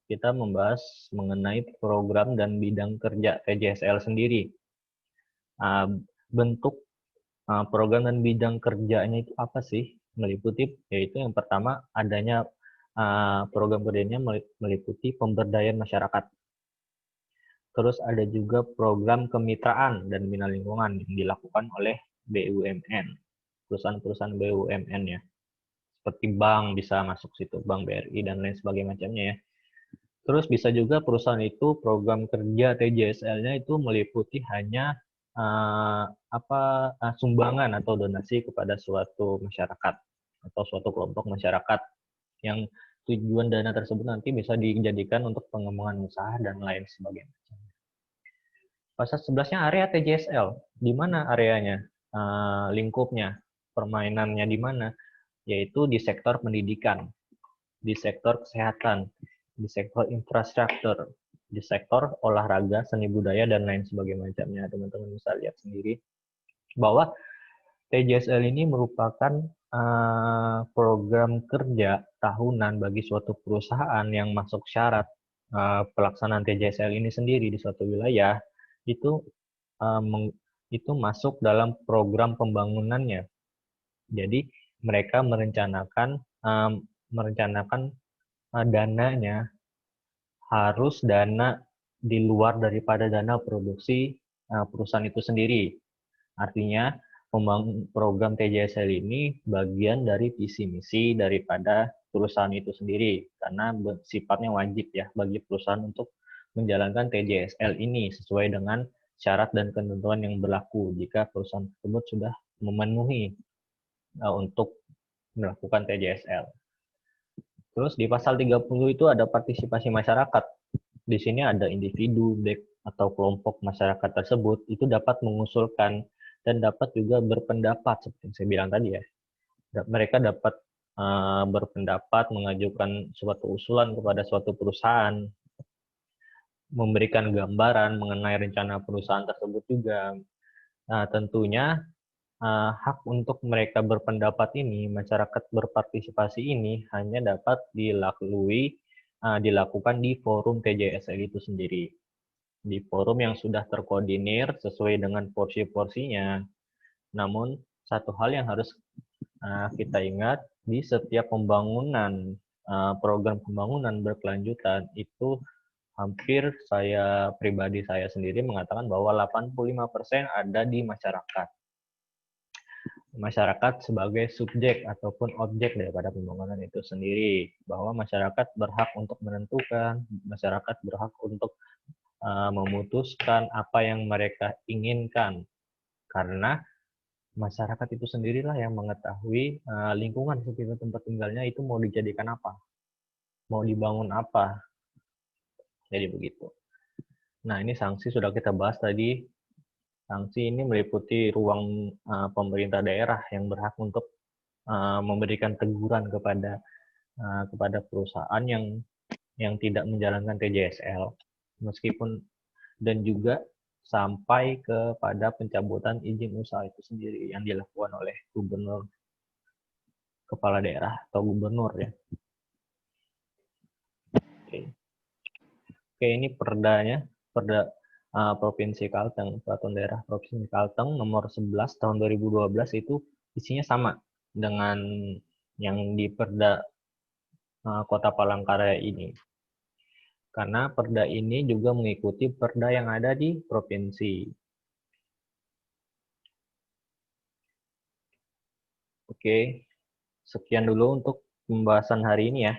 kita membahas mengenai program dan bidang kerja TJSL sendiri. Bentuk program dan bidang kerjanya itu apa sih? Meliputi yaitu yang pertama adanya program kerjanya meliputi pemberdayaan masyarakat. Terus ada juga program kemitraan dan bina lingkungan yang dilakukan oleh BUMN, perusahaan-perusahaan BUMN ya. Seperti bank bisa masuk situ, Bank BRI dan lain sebagainya macamnya ya. Terus bisa juga perusahaan itu program kerja TJSL-nya itu meliputi hanya sumbangan atau donasi kepada suatu masyarakat atau suatu kelompok masyarakat yang tujuan dana tersebut nanti bisa dijadikan untuk pengembangan usaha dan lain sebagainya. Pasal 11-nya area TJSL. Di mana areanya? Lingkupnya, permainannya di mana? Yaitu di sektor pendidikan, di sektor kesehatan, di sektor infrastruktur, di sektor olahraga, seni budaya, dan lain sebagainya macamnya. Teman-teman bisa lihat sendiri bahwa TJSL ini merupakan program kerja tahunan bagi suatu perusahaan yang masuk syarat pelaksanaan TJSL ini sendiri di suatu wilayah itu masuk dalam program pembangunannya. Jadi mereka merencanakan dananya harus dana di luar daripada dana produksi perusahaan itu sendiri. Artinya program TJSL ini bagian dari visi misi daripada perusahaan itu sendiri karena sifatnya wajib ya bagi perusahaan untuk menjalankan TJSL ini sesuai dengan syarat dan ketentuan yang berlaku jika perusahaan tersebut sudah memenuhi untuk melakukan TJSL. Terus di pasal 30 itu ada partisipasi masyarakat. Di sini ada individu atau kelompok masyarakat tersebut itu dapat mengusulkan dan dapat juga berpendapat seperti yang saya bilang tadi ya. Mereka dapat berpendapat, mengajukan suatu usulan kepada suatu perusahaan, memberikan gambaran mengenai rencana perusahaan tersebut juga. Nah, tentunya hak untuk mereka berpendapat ini, masyarakat berpartisipasi ini hanya dapat dilalui dilakukan di forum TJSL itu sendiri. Di forum yang sudah terkoordinir sesuai dengan porsi-porsinya. Namun, satu hal yang harus kita ingat, di setiap pembangunan, program pembangunan berkelanjutan, itu hampir pribadi saya sendiri mengatakan bahwa 85% ada di masyarakat. Masyarakat sebagai subjek ataupun objek daripada pembangunan itu sendiri. Bahwa masyarakat berhak untuk menentukan, masyarakat berhak untuk memutuskan apa yang mereka inginkan. Karena masyarakat itu sendirilah yang mengetahui lingkungan sekitar tempat tinggalnya itu mau dijadikan apa, mau dibangun apa. Jadi begitu. Nah, ini sanksi sudah kita bahas tadi. Sanksi ini meliputi ruang pemerintah daerah yang berhak untuk memberikan teguran kepada perusahaan yang tidak menjalankan TJSL, meskipun dan juga sampai kepada pencabutan izin usaha itu sendiri yang dilakukan oleh gubernur, kepala daerah atau gubernur ya. Oke, ini perdanya, Perda Provinsi Kalteng, Peraturan Daerah Provinsi Kalteng nomor 11 tahun 2012 itu isinya sama dengan yang di Perda Kota Palangkaraya ini. Karena perda ini juga mengikuti perda yang ada di provinsi. Oke, sekian dulu untuk pembahasan hari ini ya.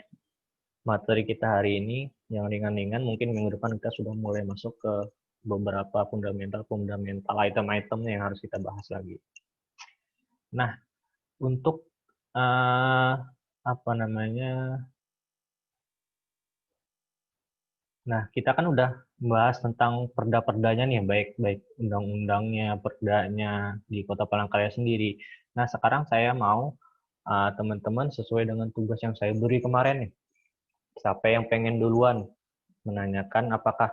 Materi kita hari ini yang ringan-ringan, mungkin minggu depan kita sudah mulai masuk ke beberapa fundamental item-item yang harus kita bahas lagi. Nah, untuk Nah, kita kan udah bahas tentang perda-perdanya nih, baik undang-undangnya, perdanya di Kota Palangkaraya sendiri. Nah, sekarang saya mau teman-teman sesuai dengan tugas yang saya beri kemarin nih. Siapa yang pengen duluan menanyakan apakah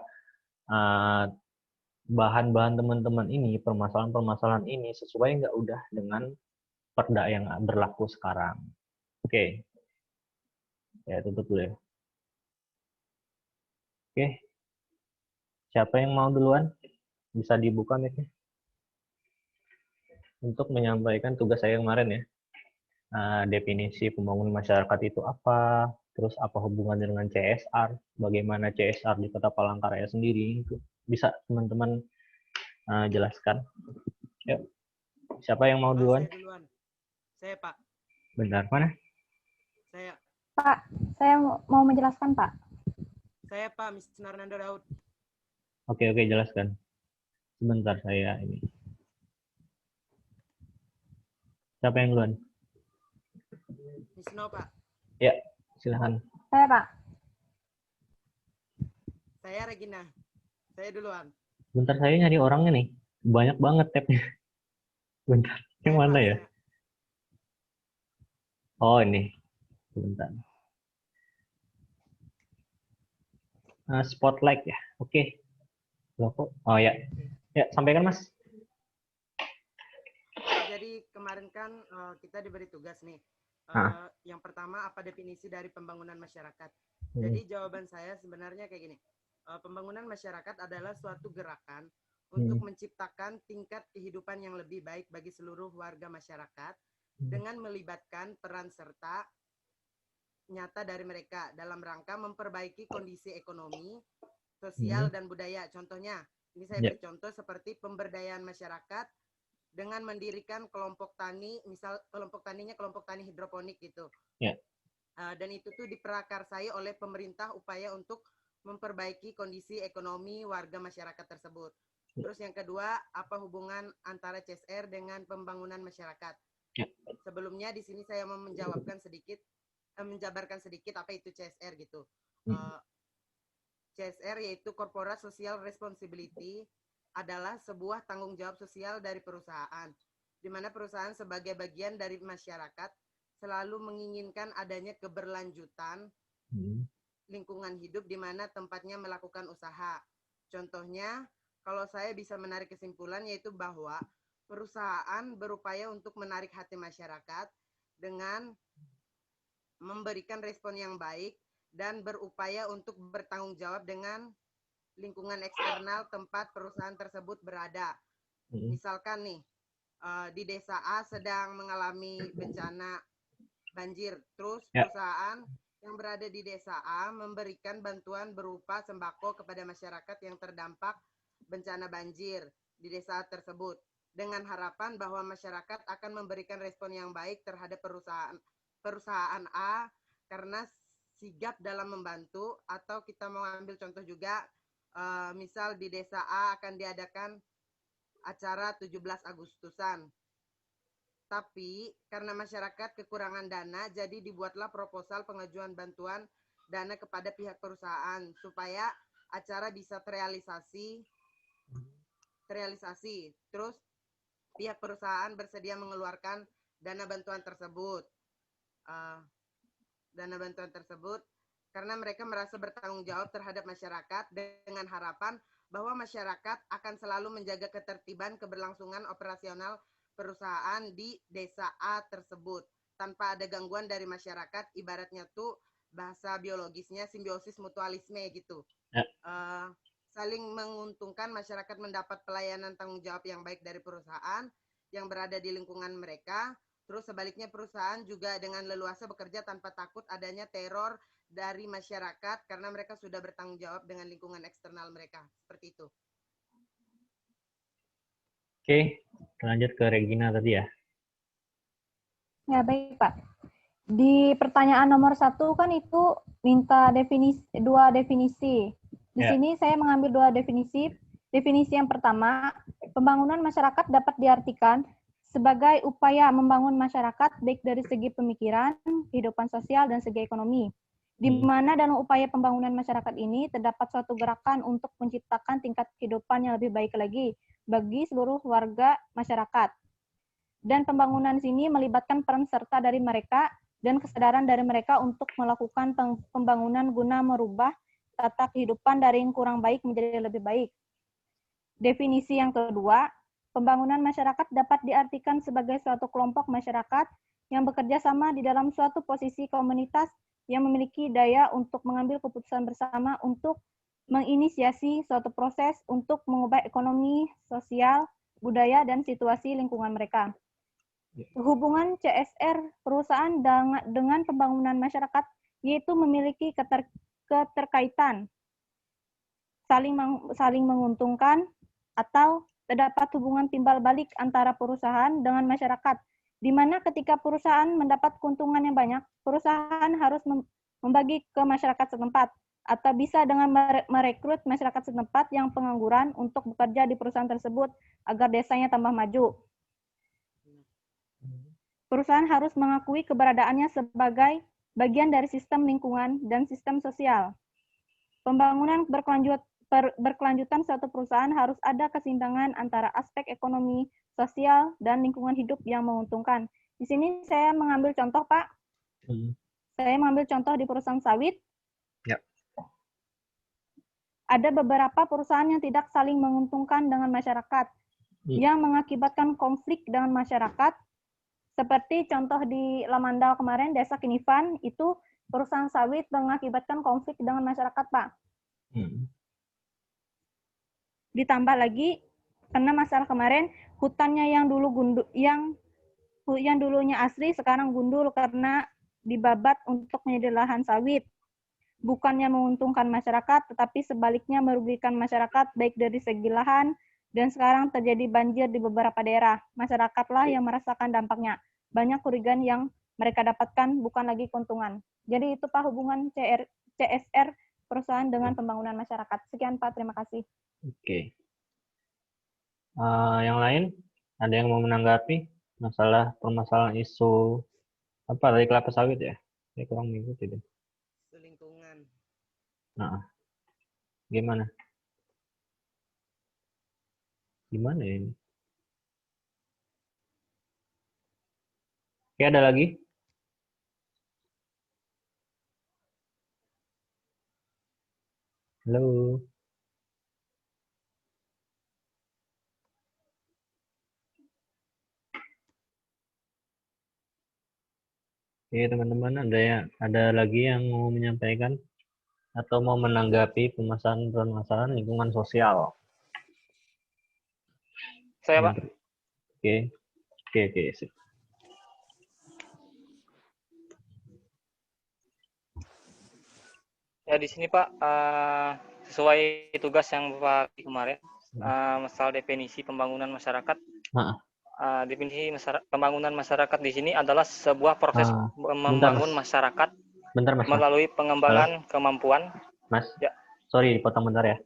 bahan-bahan teman-teman ini, permasalahan-permasalahan ini sesuai nggak udah dengan perda yang berlaku sekarang. Oke. Ya, tutup dulu ya. Oke, siapa yang mau duluan? Bisa dibuka mic-nya. Untuk menyampaikan tugas saya kemarin ya. Definisi pembangunan masyarakat itu apa, terus apa hubungannya dengan CSR, bagaimana CSR di Kota Palangkaraya sendiri, itu bisa teman-teman jelaskan. Yuk, siapa yang mau duluan? Saya duluan. Saya, Pak. Benar, mana? Saya. Pak, saya mau menjelaskan, Pak. Saya Pak Mr. Nando Daud. Oke, jelaskan. Sebentar saya ini. Siapa yang duluan? Misno, Pak. Ya, silahkan. Saya, Pak. Saya Regina. Saya duluan. Bentar, saya nyari orangnya nih. Banyak banget tab-nya. Bentar, yang mana ya? Oh, ini. Sebentar. Spotlight ya. Oke. Oh ya. Ya, sampaikan Mas. Jadi kemarin kan kita diberi tugas nih. Yang pertama, apa definisi dari pembangunan masyarakat? Jadi jawaban saya sebenarnya kayak gini. Pembangunan masyarakat adalah suatu gerakan untuk menciptakan tingkat kehidupan yang lebih baik bagi seluruh warga masyarakat dengan melibatkan peran serta nyata dari mereka dalam rangka memperbaiki kondisi ekonomi, sosial, dan budaya. Contohnya, ini saya beri contoh seperti pemberdayaan masyarakat dengan mendirikan kelompok tani, misal kelompok taninya kelompok tani hidroponik gitu. Dan itu tuh diprakarsai oleh pemerintah upaya untuk memperbaiki kondisi ekonomi warga masyarakat tersebut. Terus yang kedua, apa hubungan antara CSR dengan pembangunan masyarakat? Sebelumnya di sini saya mau menjabarkan sedikit apa itu CSR gitu. CSR yaitu Corporate Social Responsibility adalah sebuah tanggung jawab sosial dari perusahaan, di mana perusahaan sebagai bagian dari masyarakat selalu menginginkan adanya keberlanjutan lingkungan hidup di mana tempatnya melakukan usaha. Contohnya, kalau saya bisa menarik kesimpulan yaitu bahwa perusahaan berupaya untuk menarik hati masyarakat dengan memberikan respon yang baik dan berupaya untuk bertanggung jawab dengan lingkungan eksternal tempat perusahaan tersebut berada. Misalkan nih, di desa A sedang mengalami bencana banjir, terus perusahaan yang berada di desa A memberikan bantuan berupa sembako kepada masyarakat yang terdampak bencana banjir di desa tersebut, dengan harapan bahwa masyarakat akan memberikan respon yang baik terhadap perusahaan A karena sigap dalam membantu. Atau kita mau ambil contoh juga, misal di desa A akan diadakan acara 17 Agustusan. Tapi karena masyarakat kekurangan dana, jadi dibuatlah proposal pengajuan bantuan dana kepada pihak perusahaan supaya acara bisa terrealisasi. Terus pihak perusahaan bersedia mengeluarkan dana bantuan tersebut. Karena mereka merasa bertanggung jawab terhadap masyarakat dengan harapan bahwa masyarakat akan selalu menjaga ketertiban keberlangsungan operasional perusahaan di desa A tersebut tanpa ada gangguan dari masyarakat. Ibaratnya tuh bahasa biologisnya simbiosis mutualisme gitu. Saling menguntungkan, masyarakat mendapat pelayanan tanggung jawab yang baik dari perusahaan yang berada di lingkungan mereka. Terus sebaliknya perusahaan juga dengan leluasa bekerja tanpa takut adanya teror dari masyarakat karena mereka sudah bertanggung jawab dengan lingkungan eksternal mereka. Seperti itu. Oke, lanjut ke Regina tadi ya. Ya, baik Pak. Di pertanyaan nomor 1 kan itu minta dua definisi. Di sini saya mengambil 2 definisi. Definisi yang pertama, pembangunan masyarakat dapat diartikan sebagai upaya membangun masyarakat baik dari segi pemikiran, kehidupan sosial, dan segi ekonomi. Di mana dalam upaya pembangunan masyarakat ini terdapat suatu gerakan untuk menciptakan tingkat kehidupan yang lebih baik lagi bagi seluruh warga masyarakat. Dan pembangunan sini melibatkan peran serta dari mereka dan kesadaran dari mereka untuk melakukan pembangunan guna merubah tata kehidupan dari yang kurang baik menjadi lebih baik. Definisi yang kedua, pembangunan masyarakat dapat diartikan sebagai suatu kelompok masyarakat yang bekerja sama di dalam suatu posisi komunitas yang memiliki daya untuk mengambil keputusan bersama untuk menginisiasi suatu proses untuk mengubah ekonomi, sosial, budaya, dan situasi lingkungan mereka. Hubungan CSR perusahaan dengan pembangunan masyarakat yaitu memiliki keterkaitan, saling menguntungkan, atau terdapat hubungan timbal balik antara perusahaan dengan masyarakat, di mana ketika perusahaan mendapat keuntungan yang banyak, perusahaan harus membagi ke masyarakat setempat, atau bisa dengan merekrut masyarakat setempat yang pengangguran untuk bekerja di perusahaan tersebut agar desanya tambah maju. Perusahaan harus mengakui keberadaannya sebagai bagian dari sistem lingkungan dan sistem sosial. Pembangunan berkelanjutan suatu perusahaan harus ada keseimbangan antara aspek ekonomi, sosial, dan lingkungan hidup yang menguntungkan. Di sini saya mengambil contoh, Pak. Saya mengambil contoh di perusahaan sawit. Ada beberapa perusahaan yang tidak saling menguntungkan dengan masyarakat, yang mengakibatkan konflik dengan masyarakat. Seperti contoh di Lamandau kemarin, Desa Kinifan, itu perusahaan sawit mengakibatkan konflik dengan masyarakat, Pak. Ditambah lagi, karena masalah kemarin, hutannya yang dulunya asri, sekarang gundul karena dibabat untuk menjadi lahan sawit. Bukannya menguntungkan masyarakat, tetapi sebaliknya merugikan masyarakat baik dari segi lahan, dan sekarang terjadi banjir di beberapa daerah. Masyarakatlah yang merasakan dampaknya. Banyak kerugian yang mereka dapatkan, bukan lagi keuntungan. Jadi itu Pak hubungan CSR perusahaan dengan pembangunan masyarakat. Sekian Pak, terima kasih. Oke. Yang lain, ada yang mau menanggapi permasalahan isu apa dari kelapa sawit ya? Saya kurang mengikuti deh. Lingkungan. Nah, gimana? Gimana ya ini? Oke, ada lagi? Halo. Oke, teman-teman, ada lagi yang mau menyampaikan atau mau menanggapi permasalahan lingkungan sosial? Saya, Pak. Oke, sip. Ya di sini Pak, sesuai tugas yang Bapak kemarin, masalah definisi pembangunan masyarakat. Definisi pembangunan masyarakat di sini adalah sebuah proses membangun masyarakat Mas. melalui pengembangan kemampuan. Mas, ya. Sorry dipotong bentar ya.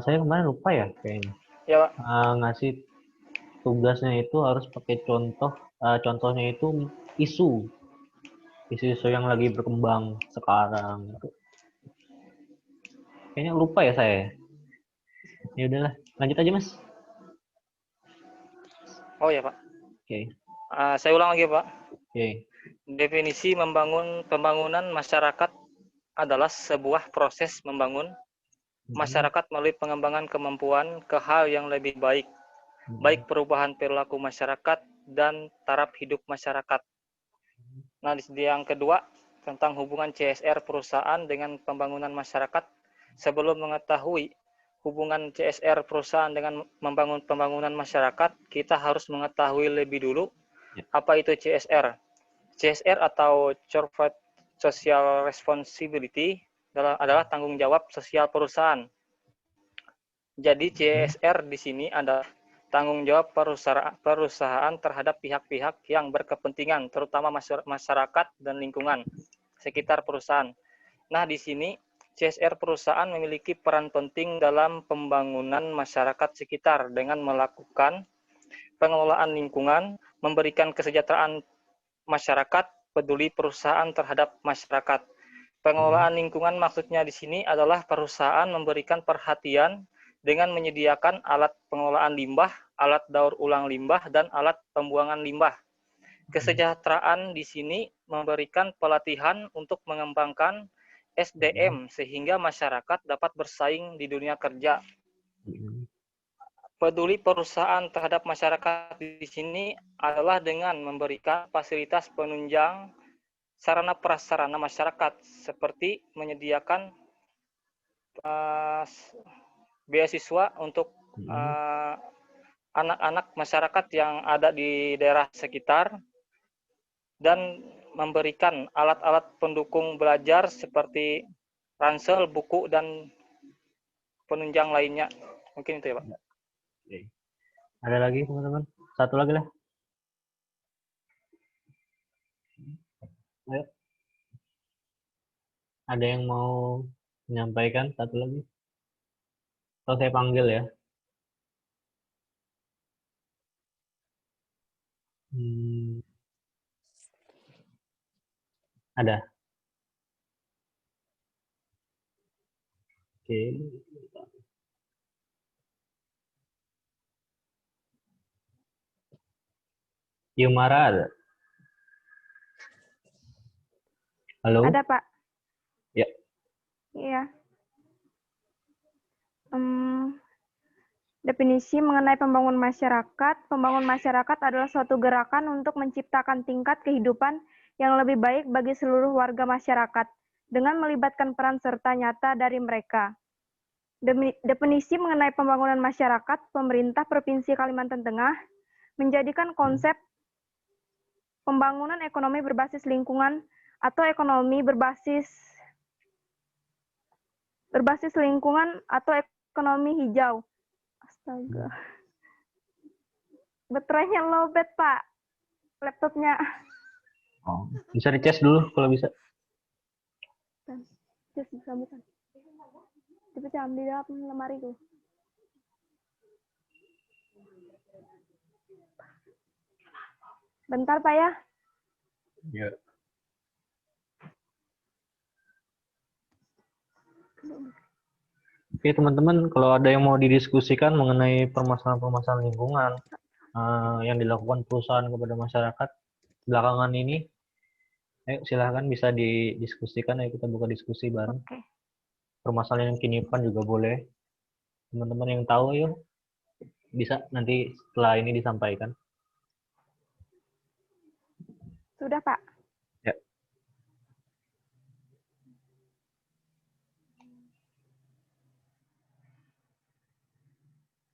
Saya kemarin lupa ya kayaknya. Ya Pak. Ngasih tugasnya itu harus pakai contoh. Contohnya itu isu yang lagi berkembang sekarang. Kayaknya lupa ya saya. Ya udahlah, lanjut aja Mas. Oh ya Pak. Oke. Saya ulang lagi Pak. Oke. Definisi pembangunan masyarakat adalah sebuah proses membangun masyarakat melalui pengembangan kemampuan ke hal yang lebih baik, baik perubahan perilaku masyarakat dan taraf hidup masyarakat. Nah, yang kedua tentang hubungan CSR perusahaan dengan pembangunan masyarakat. Sebelum mengetahui hubungan CSR perusahaan dengan membangun pembangunan masyarakat, kita harus mengetahui lebih dulu apa itu CSR. CSR atau Corporate Social Responsibility adalah tanggung jawab sosial perusahaan. Jadi CSR di sini adalah tanggung jawab perusahaan terhadap pihak-pihak yang berkepentingan, terutama masyarakat dan lingkungan sekitar perusahaan. Nah, di sini CSR perusahaan memiliki peran penting dalam pembangunan masyarakat sekitar dengan melakukan pengelolaan lingkungan, memberikan kesejahteraan masyarakat, peduli perusahaan terhadap masyarakat. Pengelolaan lingkungan maksudnya di sini adalah perusahaan memberikan perhatian dengan menyediakan alat pengelolaan limbah, alat daur ulang limbah, dan alat pembuangan limbah. Kesejahteraan di sini memberikan pelatihan untuk mengembangkan SDM sehingga masyarakat dapat bersaing di dunia kerja. Peduli perusahaan terhadap masyarakat di sini adalah dengan memberikan fasilitas penunjang sarana prasarana masyarakat seperti menyediakan beasiswa untuk anak-anak masyarakat yang ada di daerah sekitar dan memberikan alat-alat pendukung belajar seperti ransel, buku, dan penunjang lainnya. Mungkin itu ya Pak. Oke. Ada lagi teman-teman? Satu lagi lah. Ayo. Ada yang mau menyampaikan satu lagi? Atau saya panggil ya? Ada? Oke. Yumara ada? Halo? Ada, Pak. Ya. Iya. Definisi mengenai pembangunan masyarakat. Pembangunan masyarakat adalah suatu gerakan untuk menciptakan tingkat kehidupan yang lebih baik bagi seluruh warga masyarakat dengan melibatkan peran serta nyata dari mereka. Definisi mengenai pembangunan masyarakat, pemerintah Provinsi Kalimantan Tengah menjadikan konsep pembangunan ekonomi berbasis lingkungan atau ekonomi berbasis lingkungan atau ekonomi hijau. Astaga. Baterainya lowbat, Pak. Laptopnya. Oh, bisa dicas dulu kalau bisa. Cas bisa bukan. Coba ambil di dalam lemari tuh. Bentar, Pak ya. Ya. Oke teman-teman, kalau ada yang mau didiskusikan mengenai permasalahan-permasalahan lingkungan yang dilakukan perusahaan kepada masyarakat belakangan ini, ayo silahkan bisa didiskusikan, ayo kita buka diskusi bareng. Oke. Permasalahan yang kinipan juga boleh. Teman-teman yang tahu yuk bisa nanti setelah ini disampaikan. Sudah, Pak. Ya.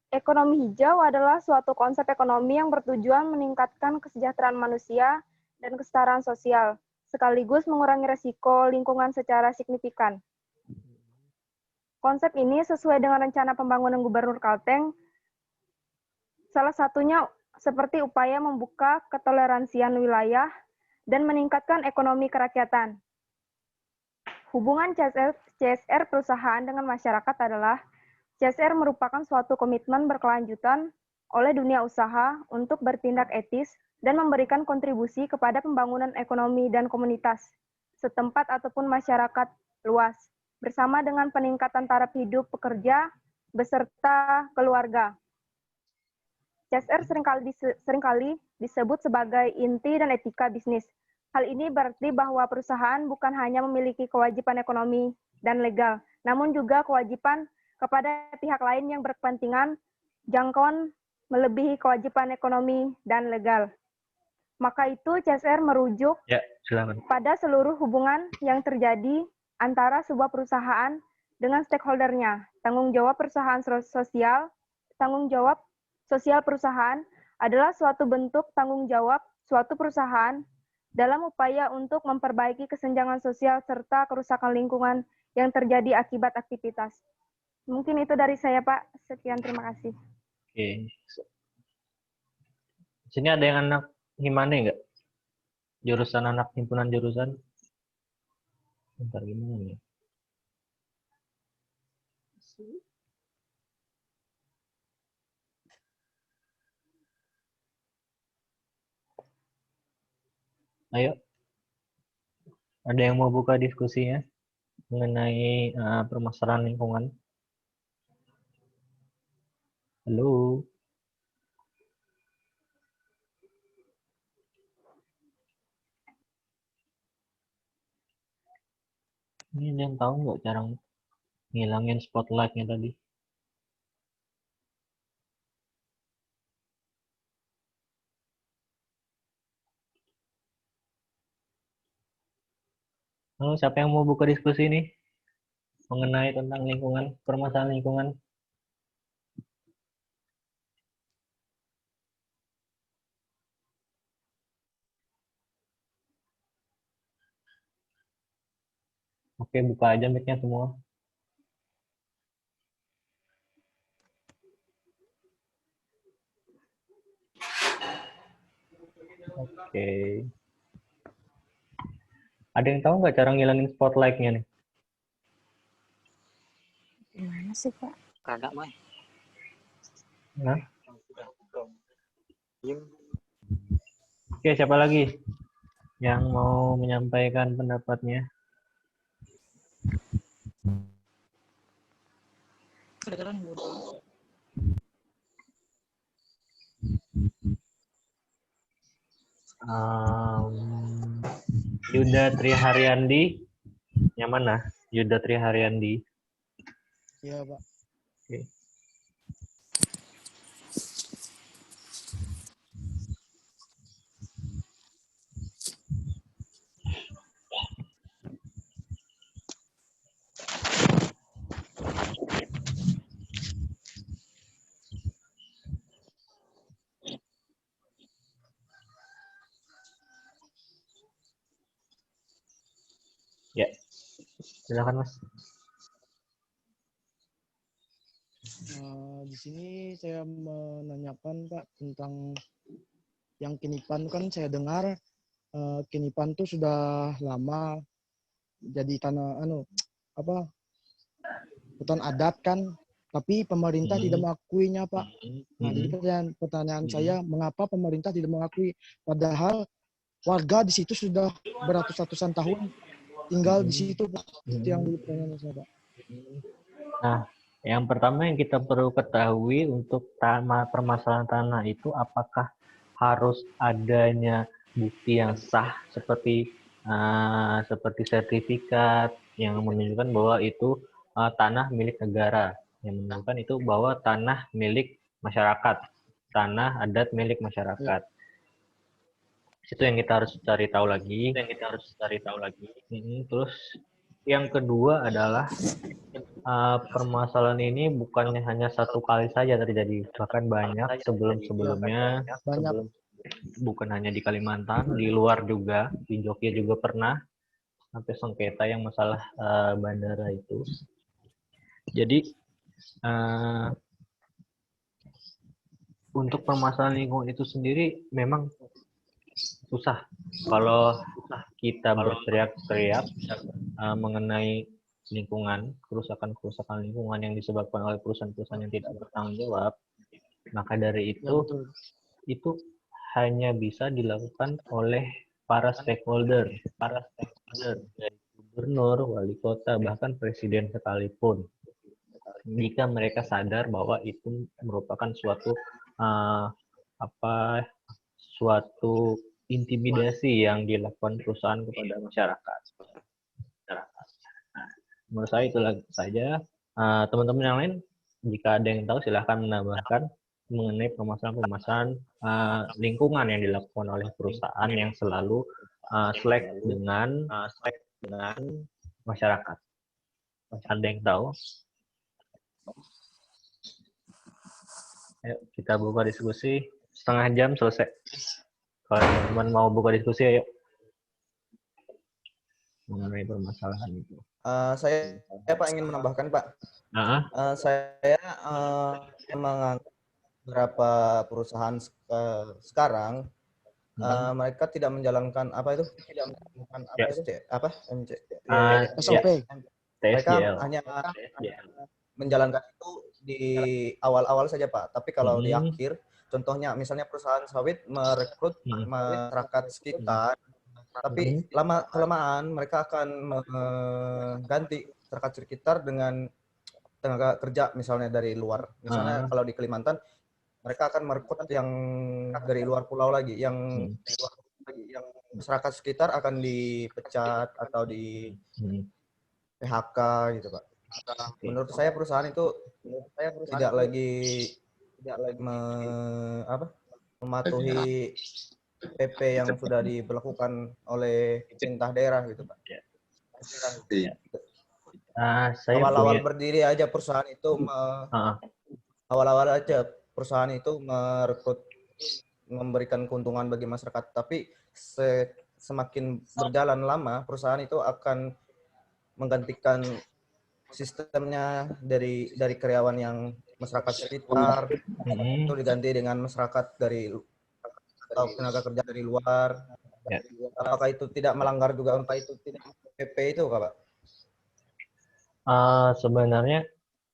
Ekonomi hijau adalah suatu konsep ekonomi yang bertujuan meningkatkan kesejahteraan manusia dan kesetaraan sosial, sekaligus mengurangi resiko lingkungan secara signifikan. Konsep ini sesuai dengan rencana pembangunan Gubernur Kalteng, salah satunya seperti upaya membuka ketoleransian wilayah dan meningkatkan ekonomi kerakyatan. Hubungan CSR perusahaan dengan masyarakat adalah CSR merupakan suatu komitmen berkelanjutan oleh dunia usaha untuk bertindak etis dan memberikan kontribusi kepada pembangunan ekonomi dan komunitas setempat ataupun masyarakat luas, bersama dengan peningkatan taraf hidup pekerja beserta keluarga. CSR seringkali disebut sebagai inti dan etika bisnis. Hal ini berarti bahwa perusahaan bukan hanya memiliki kewajiban ekonomi dan legal, namun juga kewajiban kepada pihak lain yang berkepentingan jangkauan melebihi kewajiban ekonomi dan legal. Maka itu CSR merujuk pada seluruh hubungan yang terjadi antara sebuah perusahaan dengan stakeholder-nya. Tanggung jawab perusahaan sosial, tanggung jawab sosial perusahaan adalah suatu bentuk tanggung jawab suatu perusahaan dalam upaya untuk memperbaiki kesenjangan sosial serta kerusakan lingkungan yang terjadi akibat aktivitas. Mungkin itu dari saya, Pak. Sekian, terima kasih. Oke. Sini ada yang anak Himane nggak? Jurusan anak himpunan jurusan? Bentar, gimana nih? Ayo. Ada yang mau buka diskusinya mengenai permasalahan lingkungan? Halo. Ini ada yang tahu nggak cara ngilangin spotlight-nya tadi? Halo, siapa yang mau buka diskusi ini mengenai tentang lingkungan, permasalahan lingkungan? Oke, buka aja mic-nya semua. Oke. Ada yang tahu nggak cara ngilangin spotlight-nya nih? Gimana sih, Pak? Kagak, Mai. Nah. Oke, siapa lagi yang mau menyampaikan pendapatnya? Yuda Triharyandi, yang mana? Yuda Triharyandi. Iya, Pak. Oke. Ya, silakan Mas. Di sini saya menanyakan Pak tentang yang Kinipan kan saya dengar Kinipan tuh sudah lama jadi tanah hutan adat kan, tapi pemerintah tidak mengakuinya Pak. Nah, jadi pertanyaan saya, mengapa pemerintah tidak mengakui padahal warga di situ sudah beratus-ratusan tahun tinggal di situ Pak. Itu yang dulu pertanyaan saya Pak. Nah, yang pertama yang kita perlu ketahui untuk permasalahan tanah itu apakah harus adanya bukti yang sah seperti sertifikat yang menunjukkan bahwa itu tanah milik negara, yang menunjukkan itu bahwa tanah milik masyarakat, tanah adat milik masyarakat. Itu yang kita harus cari tahu lagi. Terus yang kedua adalah permasalahan ini bukannya hanya satu kali saja terjadi, bahkan banyak sebelum-sebelumnya. Banyak. Bukan hanya di Kalimantan, di luar juga, di Jogja juga pernah sampai sengketa yang masalah bandara itu. Jadi untuk permasalahan lingkungan itu sendiri memang susah kalau kita berteriak-teriak mengenai lingkungan, kerusakan-kerusakan lingkungan yang disebabkan oleh perusahaan-perusahaan yang tidak bertanggung jawab. Maka dari itu hanya bisa dilakukan oleh para stakeholder, dari gubernur, wali kota, bahkan presiden sekalipun. Jika mereka sadar bahwa itu merupakan suatu intimidasi yang dilakukan perusahaan kepada masyarakat. Menurut saya itu saja. Teman-teman yang lain, jika ada yang tahu silahkan menambahkan mengenai permasalahan-permasalahan lingkungan yang dilakukan oleh perusahaan yang selalu slack dengan masyarakat. Ada yang tahu? Ayo kita buka diskusi. Setengah jam selesai. Kalau teman-teman mau buka diskusi, ayo. Mengenai permasalahan itu. Saya Pak ingin menambahkan Pak. Saya menganggap beberapa perusahaan sekarang mereka tidak menjalankan SOP. Mereka hanya menjalankan itu di awal-awal saja Pak. Tapi kalau di akhir, contohnya misalnya perusahaan sawit merekrut masyarakat sekitar, tapi lama-kelamaan mereka akan mengganti masyarakat sekitar dengan tenaga kerja misalnya dari luar. Misalnya kalau di Kalimantan mereka akan merekrut yang dari luar pulau lagi, yang masyarakat sekitar akan dipecat atau di PHK gitu Pak. Menurut saya perusahaan itu tidak lagi mematuhi PP yang sudah diberlakukan oleh pemerintah daerah gitu Pak. Awal-awal berdiri aja perusahaan itu merekrut, memberikan keuntungan bagi masyarakat, tapi semakin berjalan lama perusahaan itu akan menggantikan sistemnya dari karyawan yang masyarakat sekitar itu diganti dengan masyarakat atau tenaga kerja dari luar. Apakah itu tidak melanggar juga PP itu Pak? Sebenarnya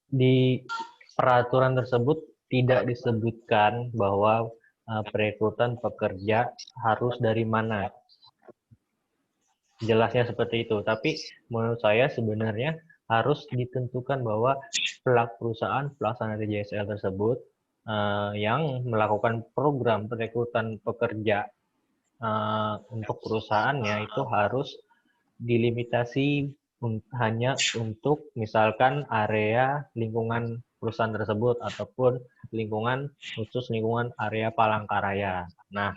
di peraturan tersebut tidak disebutkan bahwa perekrutan pekerja harus dari mana. Jelasnya seperti itu. Tapi menurut saya sebenarnya harus ditentukan bahwa perusahaan pelaksana DJSL tersebut yang melakukan program perekrutan pekerja untuk perusahaannya itu harus dilimitasi hanya untuk misalkan area lingkungan perusahaan tersebut ataupun khusus lingkungan area Palangkaraya. Nah,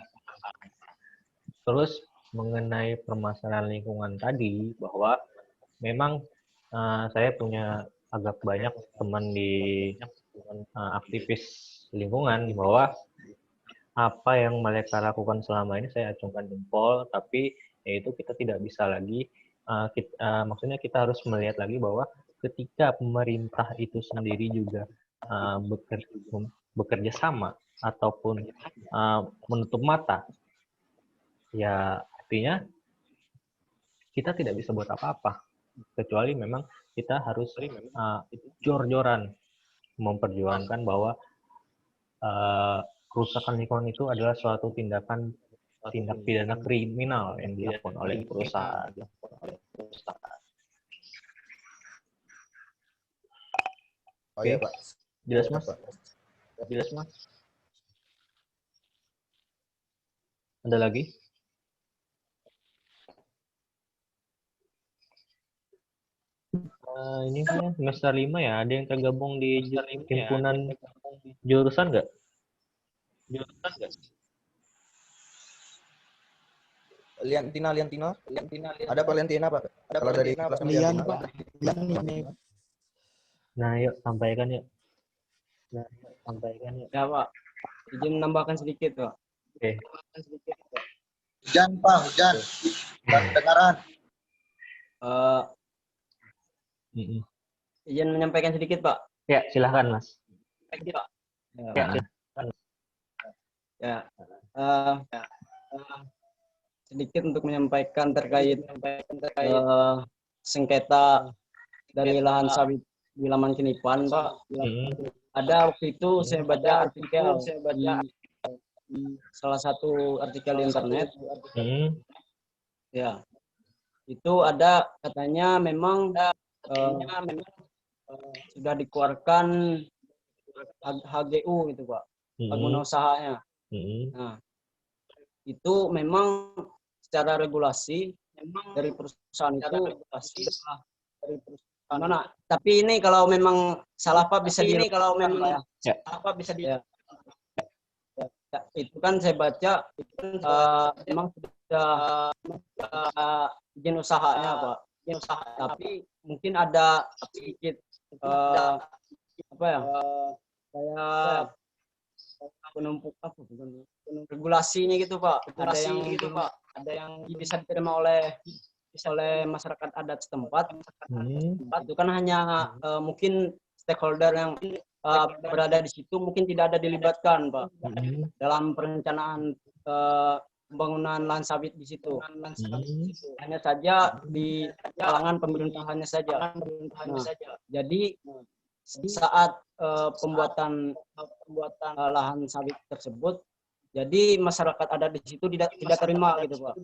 terus mengenai permasalahan lingkungan tadi, bahwa memang saya punya agak banyak teman di aktivis lingkungan, bahwa apa yang mereka lakukan selama ini saya acungkan jempol, tapi yaitu kita tidak bisa lagi, maksudnya kita harus melihat lagi bahwa ketika pemerintah itu sendiri juga bekerja sama ataupun menutup mata, ya artinya kita tidak bisa buat apa-apa, kecuali memang kita harus jor-joran memperjuangkan bahwa kerusakan lingkungan itu adalah suatu tindak pidana kriminal yang dilakukan oleh perusahaan. Oh iya Pak. Jelas Mas? Ada lagi? Ini kan semester 5 ya, ada yang tergabung di himpunan jurusan nggak? Liantina. Ada Pak Liantina, Pak? Ada kalau dari kelas Lian, Liantina. Pak. Lian ini. Nah, yuk sampaikan yuk. Ya, Pak. Izin menambahkan sedikit, Pak. Oke. Hujan, Pak, hujan. Kedengaran. Izin menyampaikan sedikit, Pak. Ya, silahkan, Mas. Sedikit untuk menyampaikan terkait sengketa dari lahan sawit di Laman Kinipan, Pak. Ada waktu itu saya baca artikel di salah satu artikel di internet. Ya, itu ada katanya memang sudah dikeluarkan HGU gitu, Pak, bangunan usahanya. Nah, itu memang secara regulasi dari perusahaan itu mana? Tapi ini kalau memang salah Pak bisa itu kan saya baca memang sudah izin usahanya, Pak. Tapi mungkin ada sedikit kayak penumpuk regulasinya gitu, Pak. Ada yang bisa diterima oleh masyarakat adat setempat. Itu kan hanya mungkin stakeholder yang berada di situ mungkin tidak ada dilibatkan, Pak, dalam perencanaan pembangunan lahan sawit di situ. Hanya saja di kalangan pemerintahannya saja. Jadi saat pembuatan lahan sawit tersebut, jadi masyarakat adat di situ tidak terima gitu, Pak.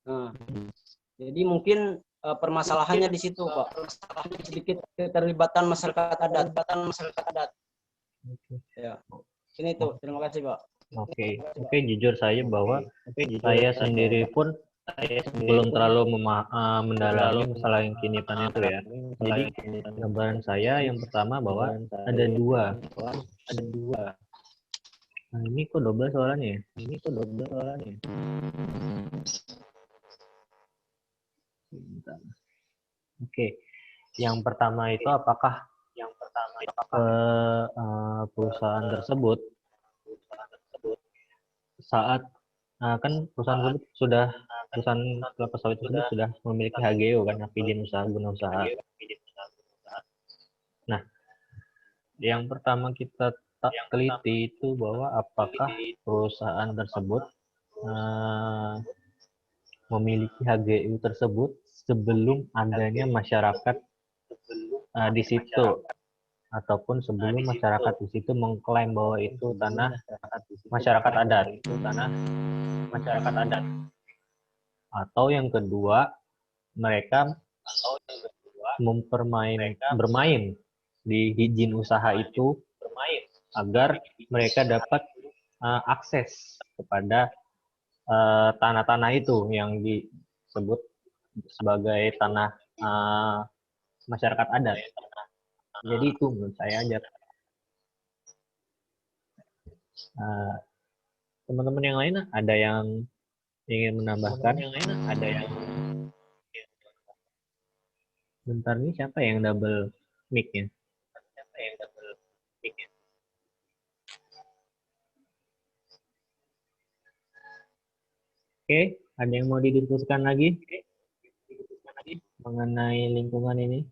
Nah, jadi mungkin permasalahannya di situ, Pak. Sedikit keterlibatan masyarakat adat. Ya, ini tuh. Terima kasih, Pak. Oke, jujur saja bahwa saya sendiri pun belum terlalu mendalami masalah yang Kinipan itu ya. Jadi gambaran saya yang pertama bahwa ada dua. Nah, ini kok double suaranya? Oke, yang pertama itu apakah perusahaan tersebut saat kan perusahaan kelapa sawit tersebut sudah memiliki HGU kan, hak izin usaha guna usaha. Nah, yang pertama kita teliti itu bahwa apakah perusahaan tersebut memiliki HGU tersebut sebelum adanya masyarakat di situ, ataupun sebelum masyarakat di situ mengklaim bahwa itu tanah masyarakat adat. Atau yang kedua, mereka bermain di izin usaha itu agar mereka dapat akses kepada tanah-tanah itu yang disebut sebagai tanah masyarakat adat. Jadi itu menurut saya aja. Teman-teman yang lain ada yang ingin menambahkan? Bentar nih, siapa yang double mic-nya? Oke, ada yang mau didiskusikan lagi mengenai lingkungan ini?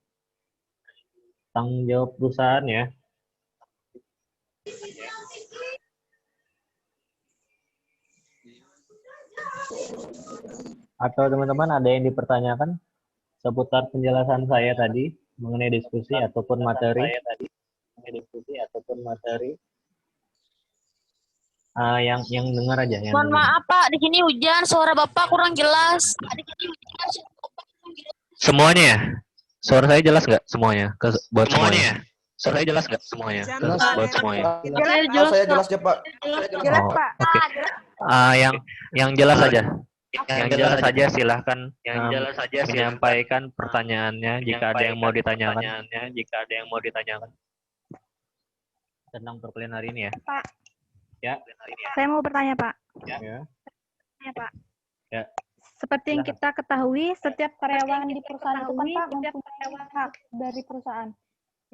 Tanggung jawab perusahaan ya. Atau teman-teman ada yang dipertanyakan seputar penjelasan saya tadi mengenai diskusi ataupun materi? Yang dengar aja. Mohon maaf Pak, di sini hujan, suara Bapak kurang jelas. Semuanya ya? Suara saya jelas nggak semuanya? Buat semuanya? Suara saya jelas nggak semuanya? Buat semuanya? Jelas, saya jelas ya, Pak. Jelas, Pak. Oke. Yang jelas saja. Yang jelas saja silahkan menyampaikan pertanyaannya jika ada yang mau ditanyakan. Tentang perkuliahan hari ini ya. Pak. Ya. Saya mau bertanya, Pak. Ya. Ya, Pak. Ya. Seperti yang kita ketahui, setiap karyawan di perusahaan itu kan Pak mempunyai hak dari perusahaan,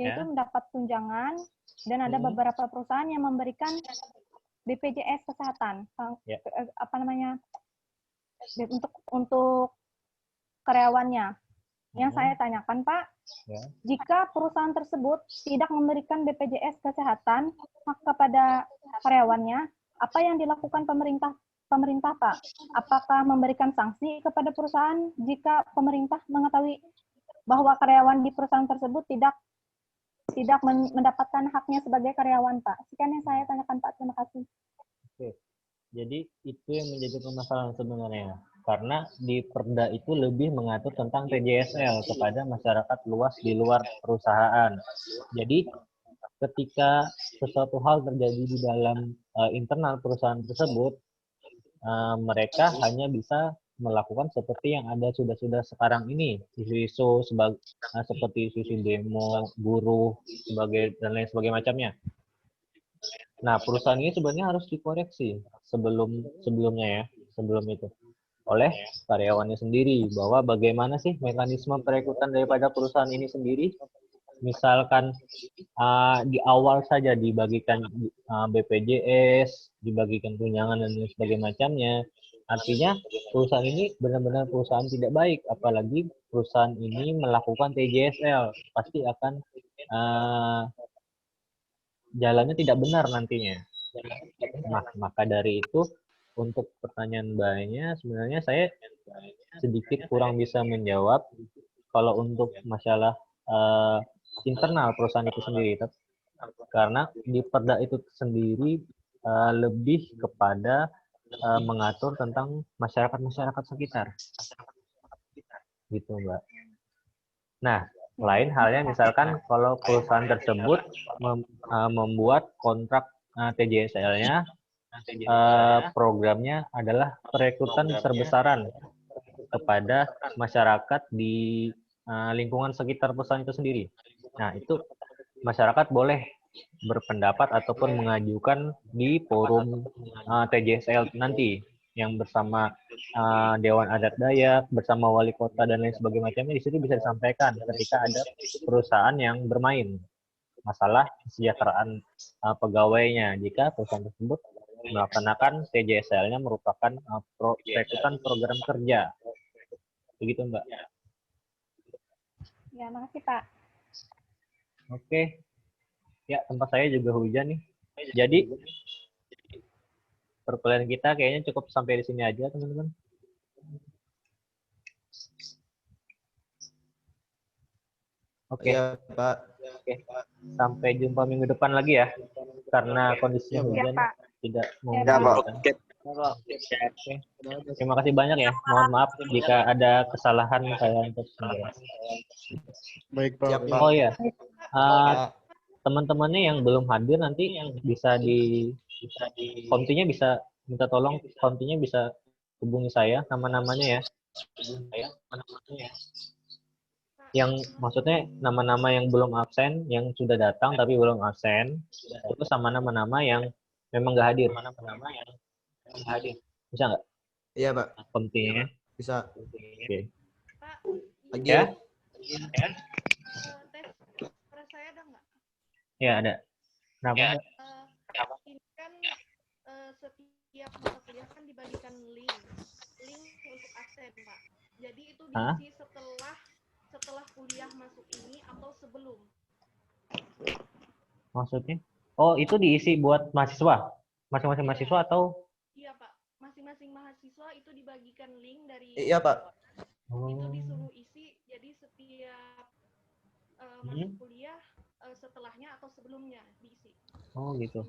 yaitu mendapat tunjangan, dan ada beberapa perusahaan yang memberikan BPJS kesehatan, apa namanya, untuk karyawannya. Yang saya tanyakan Pak, jika perusahaan tersebut tidak memberikan BPJS kesehatan kepada karyawannya, apa yang dilakukan pemerintah Pak? Apakah memberikan sanksi kepada perusahaan jika pemerintah mengetahui bahwa karyawan di perusahaan tersebut tidak mendapatkan haknya sebagai karyawan, Pak? Sekian yang saya tanyakan, Pak. Terima kasih. Oke. Jadi itu yang menjadi permasalahan sebenarnya. Karena di Perda itu lebih mengatur tentang TJSL kepada masyarakat luas di luar perusahaan. Jadi ketika sesuatu hal terjadi di dalam internal perusahaan tersebut, mereka hanya bisa melakukan seperti yang ada sudah sekarang ini, isu-isu seperti isu demo, buruh, dan lain sebagainya macamnya. Nah, perusahaan ini sebenarnya harus dikoreksi sebelum itu oleh karyawannya sendiri, bahwa bagaimana sih mekanisme perekrutan daripada perusahaan ini sendiri. Misalkan di awal saja dibagikan BPJS, dibagikan tunjangan dan lain sebagainya macamnya. Artinya perusahaan ini benar-benar perusahaan tidak baik, apalagi perusahaan ini melakukan TJSL, pasti akan jalannya tidak benar nantinya. Maka dari itu, untuk pertanyaan Mbaknya, sebenarnya saya sedikit kurang bisa menjawab kalau untuk masalah internal perusahaan itu sendiri, karena di Perda itu sendiri lebih kepada mengatur tentang masyarakat sekitar, gitu Mbak. Nah, lain halnya misalkan kalau perusahaan tersebut membuat kontrak TJSL-nya, programnya adalah perekrutan besar-besaran kepada masyarakat di lingkungan sekitar perusahaan itu sendiri. Nah, itu masyarakat boleh berpendapat ataupun mengajukan di forum TJSL nanti, yang bersama Dewan Adat Dayak, bersama wali kota dan lain sebagainya macamnya. Di situ bisa disampaikan ketika ada perusahaan yang bermain masalah kesejahteraan pegawainya, jika perusahaan tersebut melaksanakan TJSL-nya merupakan rekrutan program kerja. Begitu, Mbak. Ya, makasih Pak. Oke. Ya, tempat saya juga hujan nih. Jadi, perkuliahan kita kayaknya cukup sampai di sini aja, teman-teman. Oke. Ya, Pak. Oke. Sampai jumpa minggu depan lagi ya. Karena kondisinya hujan tidak memungkinkan. Oke. Terima kasih banyak ya. Mohon maaf jika ada kesalahan saya untuk Baik, Pak. Oh ya. Teman-temannya yang belum hadir nanti yang bisa kontinya bisa minta tolong, kontinya bisa hubungi saya, nama-namanya ya. Yang maksudnya nama-nama yang belum absen, yang sudah datang tapi belum absen, itu sama nama-nama yang memang nggak hadir. Bisa nggak? Iya, Pak. Kontinya. Bisa. Oke. Lagi Ya? Suara saya ada nggak? Ya, ada. Kenapa? Ini kan setiap mata kuliah kan dibagikan link untuk absen, Pak. Jadi itu diisi setelah kuliah masuk ini atau sebelum? Maksudnya? Oh, itu diisi buat mahasiswa? Masing-masing mahasiswa atau? Iya, Pak. Masing-masing mahasiswa itu dibagikan link dari... Iya, Pak. Itu disuruh isi, jadi setiap masuk kuliah, setelahnya atau sebelumnya diisi. Oh, gitu.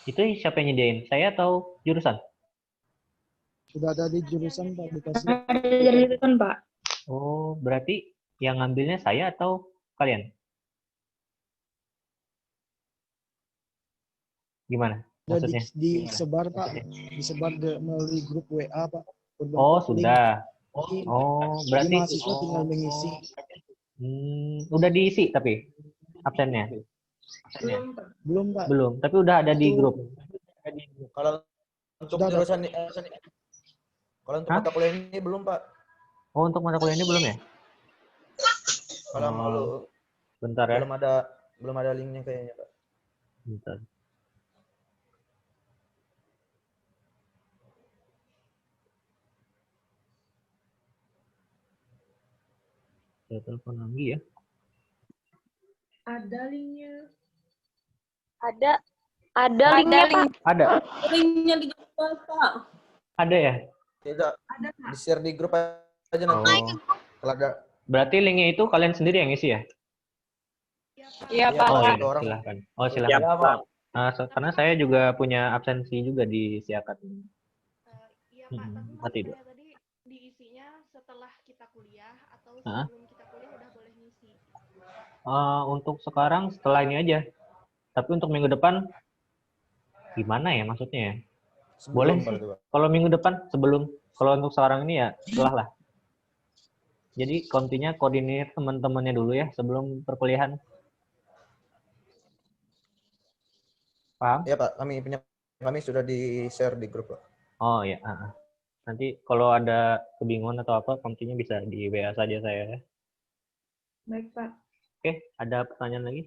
Itu siapa yang nyediain? Saya atau jurusan? Sudah ada di jurusan, Pak. Dikasih. Ada di jurusan, Pak. Oh, berarti yang ngambilnya saya atau kalian? Gimana maksudnya? Disebar, Pak. Disebar melalui grup WA, Pak. Oh, sudah. Oh, berarti mahasiswa tinggal mengisi. Udah diisi tapi absennya? Belum, Pak. Belum, tapi udah ada di grup. Kalau untuk jurusan Kalau untuk mata kuliah ini belum, Pak. Oh, untuk mata kuliah ini belum ya? Kalau mau bentar ya. Belum ada linknya kayaknya, Pak. Bentar. Saya telepon lagi ya. Ada linknya. Ada linknya, Pak. Ada. Linknya di grup, Pak. Ada ya? Tidak. Ada, Pak. Di-share di grup aja nanti. Kalau ada. Berarti linknya itu kalian sendiri yang isi ya? Iya, Pak. Oh, iya, silahkan. Oh, silahkan. Iya, Pak. Karena saya juga punya absensi juga di Siakat. Iya, Pak. Tapi Mati maksud dulu. saya tadi diisinya setelah kita kuliah atau sebelum kita kuliah udah boleh ngisi? Untuk sekarang setelah ini aja. Tapi untuk minggu depan gimana ya maksudnya ya? Boleh sih. Kalau minggu depan sebelum. Kalau untuk sekarang ini ya setelah lah. Jadi koordinir teman-temannya dulu ya sebelum perkuliahan. Paham? Ya, Pak. Kami sudah di-share di grup, Pak. Oh ya. Nanti kalau ada kebingungan atau apa, kontinya bisa di WA saja saya. Baik, Pak. Oke, ada pertanyaan lagi?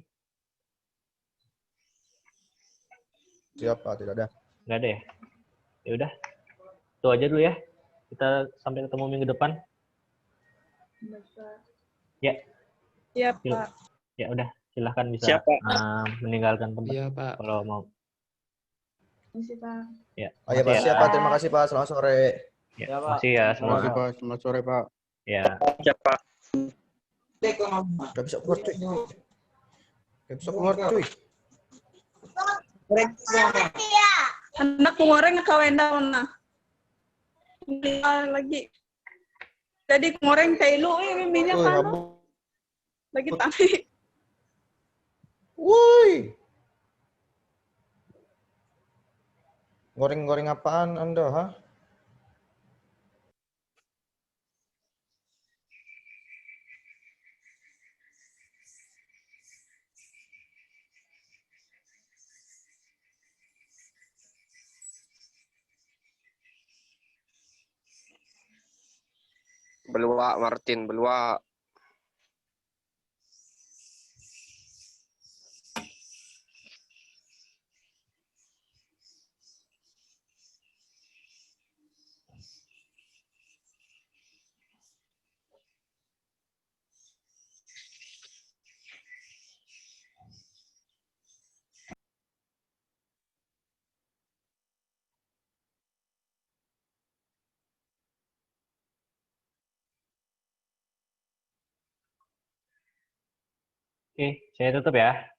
Siapa? Tidak ada. Nggak ada ya? Ya udah. Itu aja dulu ya. Kita sampai ketemu minggu depan. Baik, Pak. Ya. Iya, Pak. Ya udah, silahkan bisa meninggalkan tempat. Iya, Pak. Kalau mau. Misi, Pak. Ya. Oh ya, Pak. Siapa? Terima kasih, Pak. Selamat sore. Ya, makasih ya semua. Terima kasih, Pak. Selamat sore, Pak. Ya. Siapa? Gak bisa keluar, cuy. Gak bisa keluar, cuy. Anak ngoreng kawenda na. Lagi. Jadi ngoreng kayak lu minyak kan. Lagi tadi. Woi. Goreng-goreng apaan Anda, ha? Beluak, Martin, beluak. Oke, saya tutup ya.